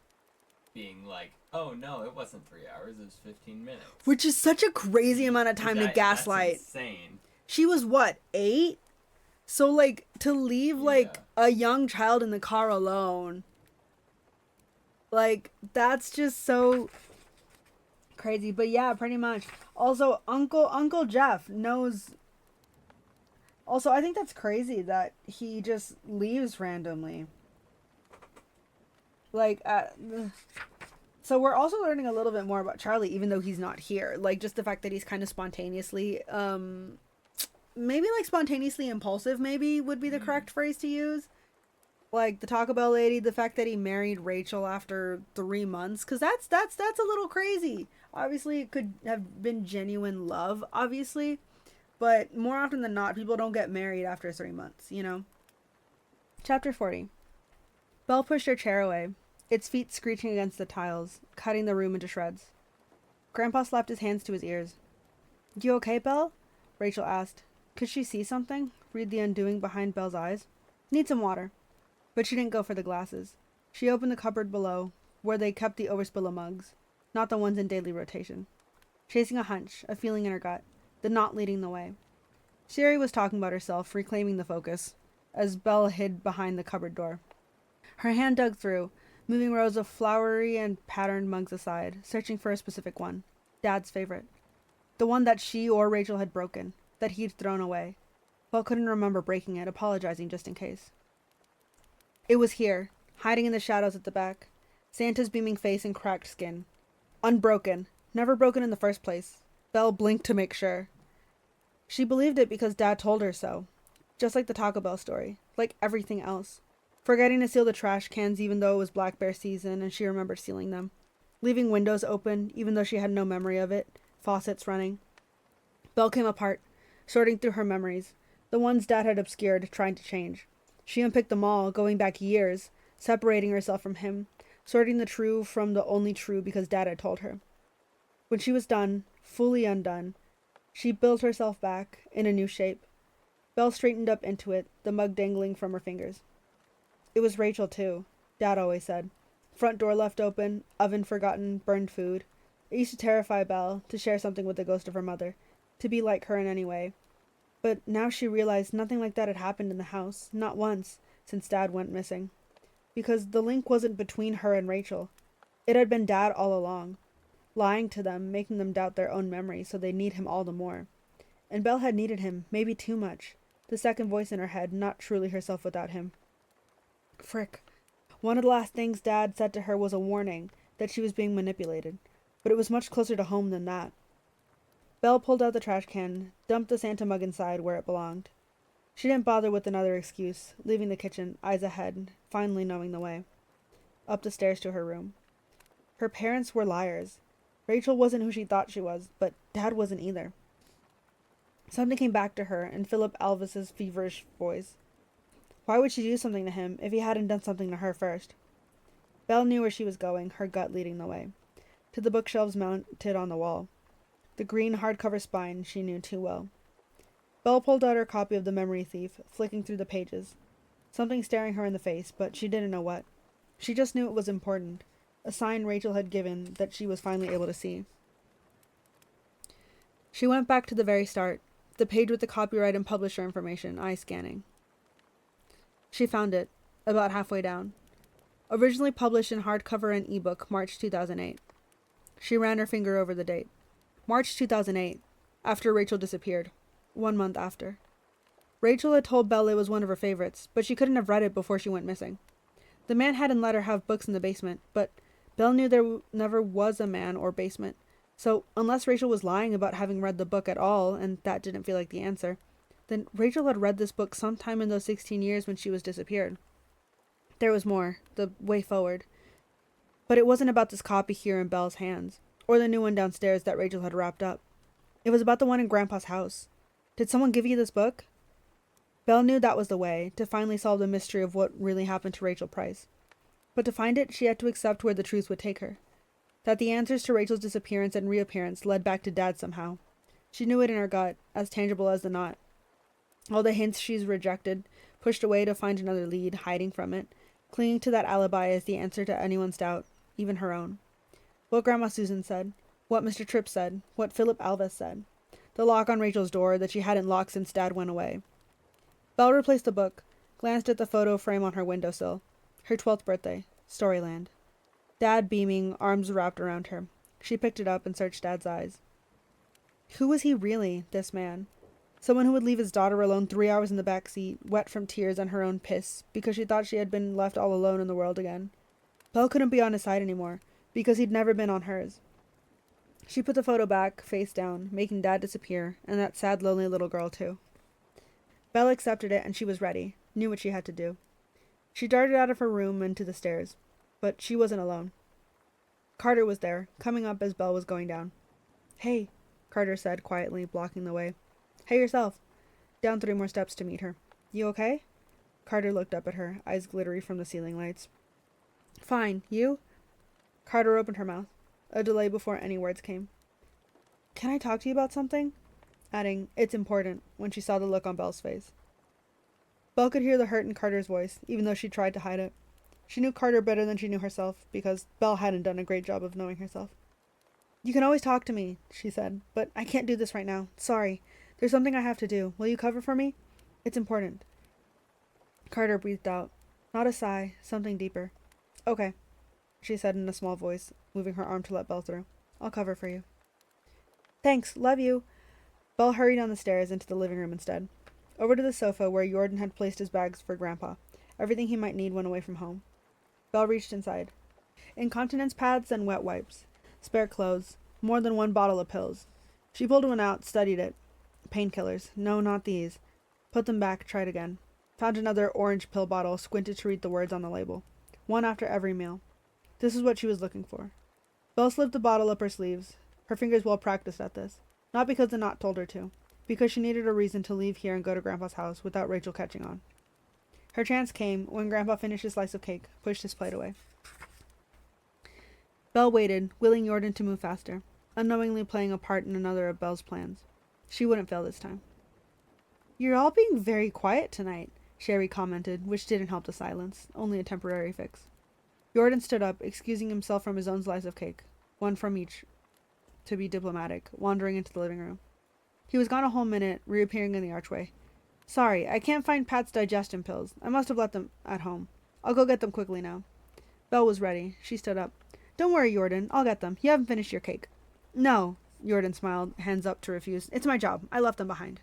S2: being like, "Oh no, it wasn't 3 hours; it was 15 minutes."
S1: Which is such a crazy amount of time to
S2: That's
S1: gaslight.
S2: insane.
S1: She was what, 8? So like to leave
S2: Yeah.
S1: like a young child in the car alone, like that's just so crazy. But yeah, pretty much. Also, Uncle Jeff knows. Also, I think that's crazy that he just leaves randomly. Like, so we're also learning a little bit more about Charlie, even though he's not here. Like, just the fact that he's kind of spontaneously, maybe like spontaneously impulsive, maybe would be the correct phrase to use. Like the Taco Bell lady, the fact that he married Rachel after 3 months, because that's a little crazy. Obviously, it could have been genuine love, obviously, but more often than not, people don't get married after 3 months. You know. Chapter 40. Belle pushed her chair away, its feet screeching against the tiles, cutting the room into shreds. Grandpa slapped his hands to his ears. You okay, Belle? Rachel asked. Could she see something? Read the undoing behind Belle's eyes? Need some water. But she didn't go for the glasses. She opened the cupboard below, where they kept the overspill of mugs, not the ones in daily rotation. Chasing a hunch, a feeling in her gut, the knot leading the way. Sherry was talking about herself, reclaiming the focus, as Belle hid behind the cupboard door. Her hand dug through, moving rows of flowery and patterned mugs aside, searching for a specific one. Dad's favorite. The one that she or Rachel had broken, that he'd thrown away. Belle couldn't remember breaking it, apologizing just in case. It was here, hiding in the shadows at the back. Santa's beaming face and cracked skin. Unbroken. Never broken in the first place. Belle blinked to make sure. She believed it because Dad told her so. Just like the Taco Bell story. Like everything else. Forgetting to seal the trash cans even though it was Black Bear season and she remembered sealing them. Leaving windows open even though she had no memory of it. Faucets running. Belle came apart, sorting through her memories. The ones Dad had obscured, trying to change. She unpicked them all, going back years, separating herself from him, sorting the true from the only true because Dad had told her. When she was done, fully undone, she built herself back, in a new shape. Belle straightened up into it, the mug dangling from her fingers. It was Rachel, too, Dad always said. Front door left open, oven forgotten, burned food. It used to terrify Belle, to share something with the ghost of her mother, to be like her in any way. But now she realized nothing like that had happened in the house, not once, since Dad went missing. Because the link wasn't between her and Rachel. It had been Dad all along, lying to them, making them doubt their own memory so they'd need him all the more. And Belle had needed him, maybe too much. The second voice in her head, not truly herself without him. Frick. One of the last things Dad said to her was a warning that she was being manipulated. But it was much closer to home than that. Belle pulled out the trash can, dumped the Santa mug inside where it belonged. She didn't bother with another excuse, leaving the kitchen, eyes ahead, finally knowing the way. Up the stairs to her room. Her parents were liars. Rachel wasn't who she thought she was, but Dad wasn't either. Something came back to her in Philip Alvis's feverish voice. Why would she do something to him if he hadn't done something to her first? Belle knew where she was going, her gut leading the way. To the bookshelves mounted on the wall. The green hardcover spine she knew too well. Belle pulled out her copy of The Memory Thief, flicking through the pages. Something staring her in the face, but she didn't know what. She just knew it was important, a sign Rachel had given that she was finally able to see. She went back to the very start, the page with the copyright and publisher information, eye scanning. She found it, about halfway down. Originally published in hardcover and ebook, March 2008. She ran her finger over the date. March 2008, after Rachel disappeared. 1 month after. Rachel had told Belle it was one of her favorites, but she couldn't have read it before she went missing. The man hadn't let her have books in the basement, but Belle knew there never was a man or basement. So, unless Rachel was lying about having read the book at all, and that didn't feel like the answer, then Rachel had read this book sometime in those 16 years when she was disappeared. There was more, the way forward. But it wasn't about this copy here in Belle's hands, or the new one downstairs that Rachel had wrapped up. It was about the one in Grandpa's house. Did someone give you this book? Belle knew that was the way, to finally solve the mystery of what really happened to Rachel Price. But to find it, she had to accept where the truth would take her. That the answers to Rachel's disappearance and reappearance led back to Dad somehow. She knew it in her gut, as tangible as the knot. All the hints she's rejected, pushed away to find another lead, hiding from it, clinging to that alibi as the answer to anyone's doubt, even her own. What Grandma Susan said, what Mr. Tripp said, what Philip Alves said. The lock on Rachel's door that she hadn't locked since Dad went away. Belle replaced the book, glanced at the photo frame on her windowsill. Her 12th birthday. Storyland. Dad beaming, arms wrapped around her. She picked it up and searched Dad's eyes. Who was he really, this man? Someone who would leave his daughter alone 3 hours in the back seat, wet from tears and her own piss, because she thought she had been left all alone in the world again. Belle couldn't be on his side anymore, because he'd never been on hers. She put the photo back, face down, making Dad disappear, and that sad, lonely little girl too. Belle accepted it, and she was ready, knew what she had to do. She darted out of her room and to the stairs, but she wasn't alone. Carter was there, coming up as Belle was going down. Hey, Carter said quietly, blocking the way. Hey yourself. Down 3 more steps to meet her. You okay? Carter looked up at her, eyes glittery from the ceiling lights. Fine, you? Carter opened her mouth, a delay before any words came. Can I talk to you about something? Adding, it's important, when she saw the look on Belle's face. Belle could hear the hurt in Carter's voice, even though she tried to hide it. She knew Carter better than she knew herself, because Belle hadn't done a great job of knowing herself. You can always talk to me, she said, but I can't do this right now. Sorry. There's something I have to do. Will you cover for me? It's important. Carter breathed out. Not a sigh, something deeper. Okay, she said in a small voice, moving her arm to let Belle through. I'll cover for you. Thanks, love you. Belle hurried down the stairs into the living room instead. Over to the sofa where Jordan had placed his bags for Grandpa, everything he might need when away from home. Belle reached inside. Incontinence pads and wet wipes. Spare clothes. More than 1 bottle of pills. She pulled one out, studied it. Painkillers. No, not these. Put them back, tried again. Found another orange pill bottle, squinted to read the words on the label. 1 after every meal. This is what she was looking for. Belle slipped the bottle up her sleeves, her fingers well practiced at this. Not because the knot told her to. Because she needed a reason to leave here and go to Grandpa's house without Rachel catching on. Her chance came when Grandpa finished his slice of cake, pushed his plate away. Belle waited, willing Jordan to move faster, unknowingly playing a part in another of Belle's plans. She wouldn't fail this time. You're all being very quiet tonight, Sherry commented, which didn't help the silence, only a temporary fix. Jordan stood up, excusing himself from his own slice of cake, 1 from each, to be diplomatic, wandering into the living room. He was gone a whole minute, reappearing in the archway. Sorry, I can't find Pat's digestion pills. I must have left them at home. I'll go get them quickly now. Belle was ready. She stood up. Don't worry, Jordan. I'll get them. You haven't finished your cake. No, Jordan smiled, hands up to refuse. It's my job. I left them behind.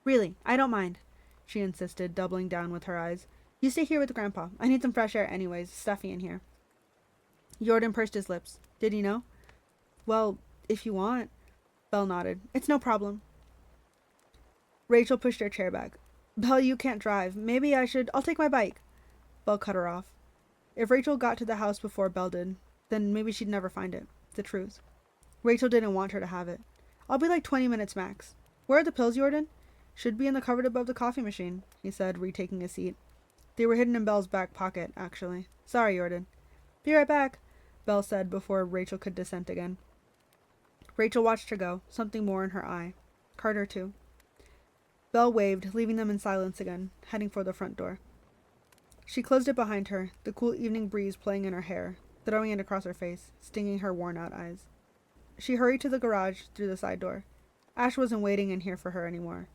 S1: Really, I don't mind, she insisted, doubling down with her eyes. You stay here with Grandpa. I need some fresh air anyways. It's stuffy in here. Jordan pursed his lips. Did he know? Well, if you want. Belle nodded. It's no problem. Rachel pushed her chair back. Belle, you can't drive. Maybe I'll take my bike. Belle cut her off. If Rachel got to the house before Belle did, then maybe she'd never find it. The truth. Rachel didn't want her to have it. I'll be like 20 minutes max. Where are the pills, Jordan? Should be in the cupboard above the coffee machine, he said, retaking his seat. They were hidden in Belle's back pocket, actually. Sorry, Jordan. Be right back, Belle said before Rachel could dissent again. Rachel watched her go, something more in her eye. Carter, too. Belle waved, leaving them in silence again, heading for the front door. She closed it behind her, the cool evening breeze playing in her hair, throwing it across her face, stinging her worn-out eyes. She hurried to the garage through the side door. Ash wasn't waiting in here for her anymore,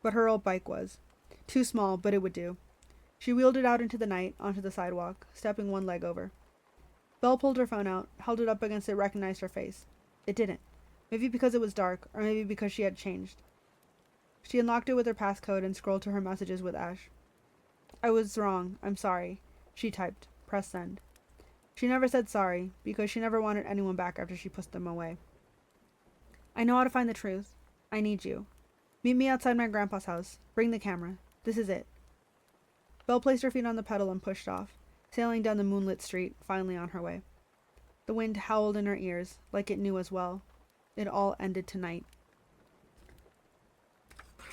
S1: but her old bike was. Too small, but it would do. She wheeled it out into the night, onto the sidewalk, stepping one leg over. Belle pulled her phone out, held it up against it, recognized her face. It didn't. Maybe because it was dark, or maybe because she had changed. She unlocked it with her passcode and scrolled to her messages with Ash. I was wrong. I'm sorry, she typed. Press send. She never said sorry because she never wanted anyone back after she pushed them away. I know how to find the truth. I need you. Meet me outside my grandpa's house. Bring the camera. This is it. Belle placed her feet on the pedal and pushed off, sailing down the moonlit street, finally on her way. The wind howled in her ears, like it knew as well. It all ended tonight.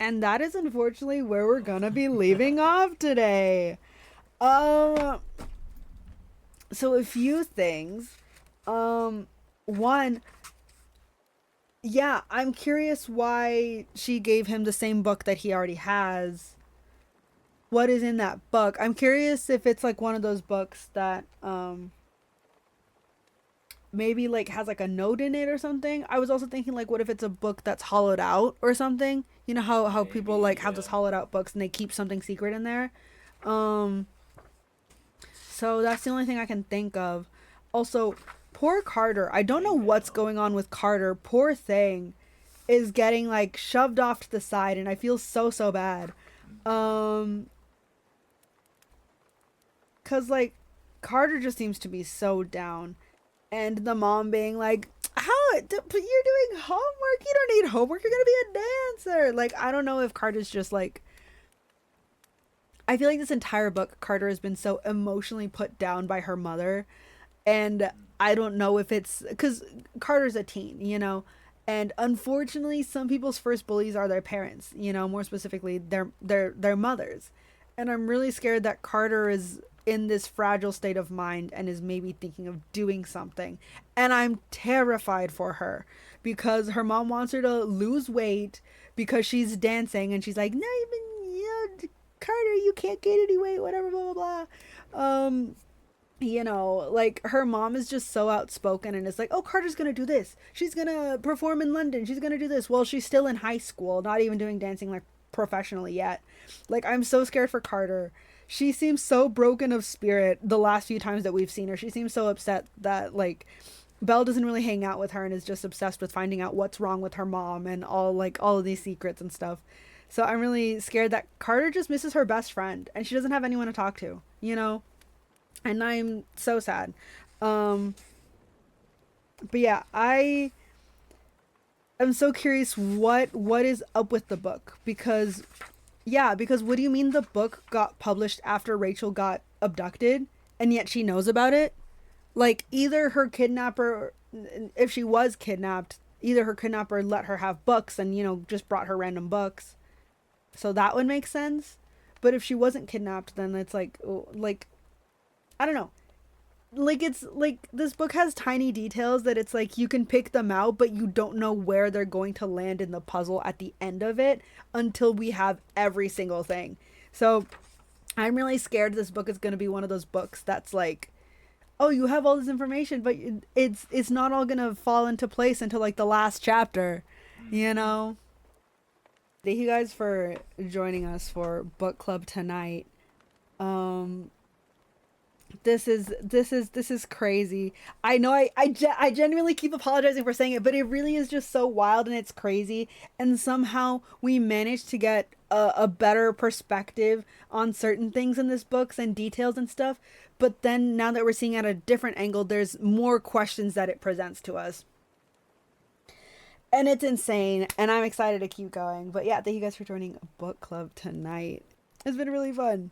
S1: And that is unfortunately where we're gonna be leaving off today. Um, so a few things. One, yeah, I'm curious why she gave him the same book that he already has. What is in that book? I'm curious if it's like one of those books that maybe like has like a note in it or something. I was also thinking like what if it's a book that's hollowed out or something? You know how people
S2: Maybe,
S1: like have those
S2: yeah.
S1: hollowed out books and they keep something secret in there. Um so that's the only thing I can think of. Also, poor Carter. I don't know
S2: Maybe
S1: what's
S2: no.
S1: going on with Carter. Poor thing is getting like shoved off to the side and I feel so bad. Um cuz like Carter just seems to be so down and the mom being like, but you're doing homework, you don't need homework, you're gonna be a dancer. Like, I don't know if Carter's just like, I feel like this entire book Carter has been so emotionally put down by her mother, and I don't know if it's because Carter's a teen, and unfortunately some people's first bullies are their parents, more specifically their mothers. And I'm really scared that Carter is in this fragile state of mind and is maybe thinking of doing something. And I'm terrified for her because her mom wants her to lose weight because she's dancing and she's like, no, Carter, you can't gain any weight, whatever, blah, blah, blah. Like her mom is just so outspoken and it's like, oh, Carter's gonna do this. She's gonna perform in London. She's gonna do this. Well, she's still in high school, not even doing dancing like professionally yet. Like, I'm so scared for Carter. She seems so broken of spirit the last few times that we've seen her. She seems so upset that like Belle doesn't really hang out with her and is just obsessed with finding out what's wrong with her mom and all of these secrets and stuff. So I'm really scared that Carter just misses her best friend and she doesn't have anyone to talk to. And I'm so sad. Um, but yeah, I am so curious what is up with the book because what do you mean the book got published after Rachel got abducted and yet she knows about it? Like either her kidnapper, if she was kidnapped, either her kidnapper let her have books and just brought her random books, so that would make sense. But if she wasn't kidnapped, then it's like I don't know, like it's like this book has tiny details that it's like you can pick them out but you don't know where they're going to land in the puzzle at the end of it until we have every single thing. So I'm really scared this book is going to be one of those books that's like, oh, you have all this information but it's not all going to fall into place until like the last chapter you
S2: Mm-hmm.
S1: know Thank you guys for joining us for book club tonight. um this is crazy. I know I genuinely keep apologizing for saying it, but it really is just so wild and it's crazy. And somehow we managed to get a better perspective on certain things in this books and details and stuff. But then now that we're seeing at a different angle, there's more questions that it presents to us. And it's insane. And I'm excited to keep going. But yeah, thank you guys for joining book club tonight. It's been really fun.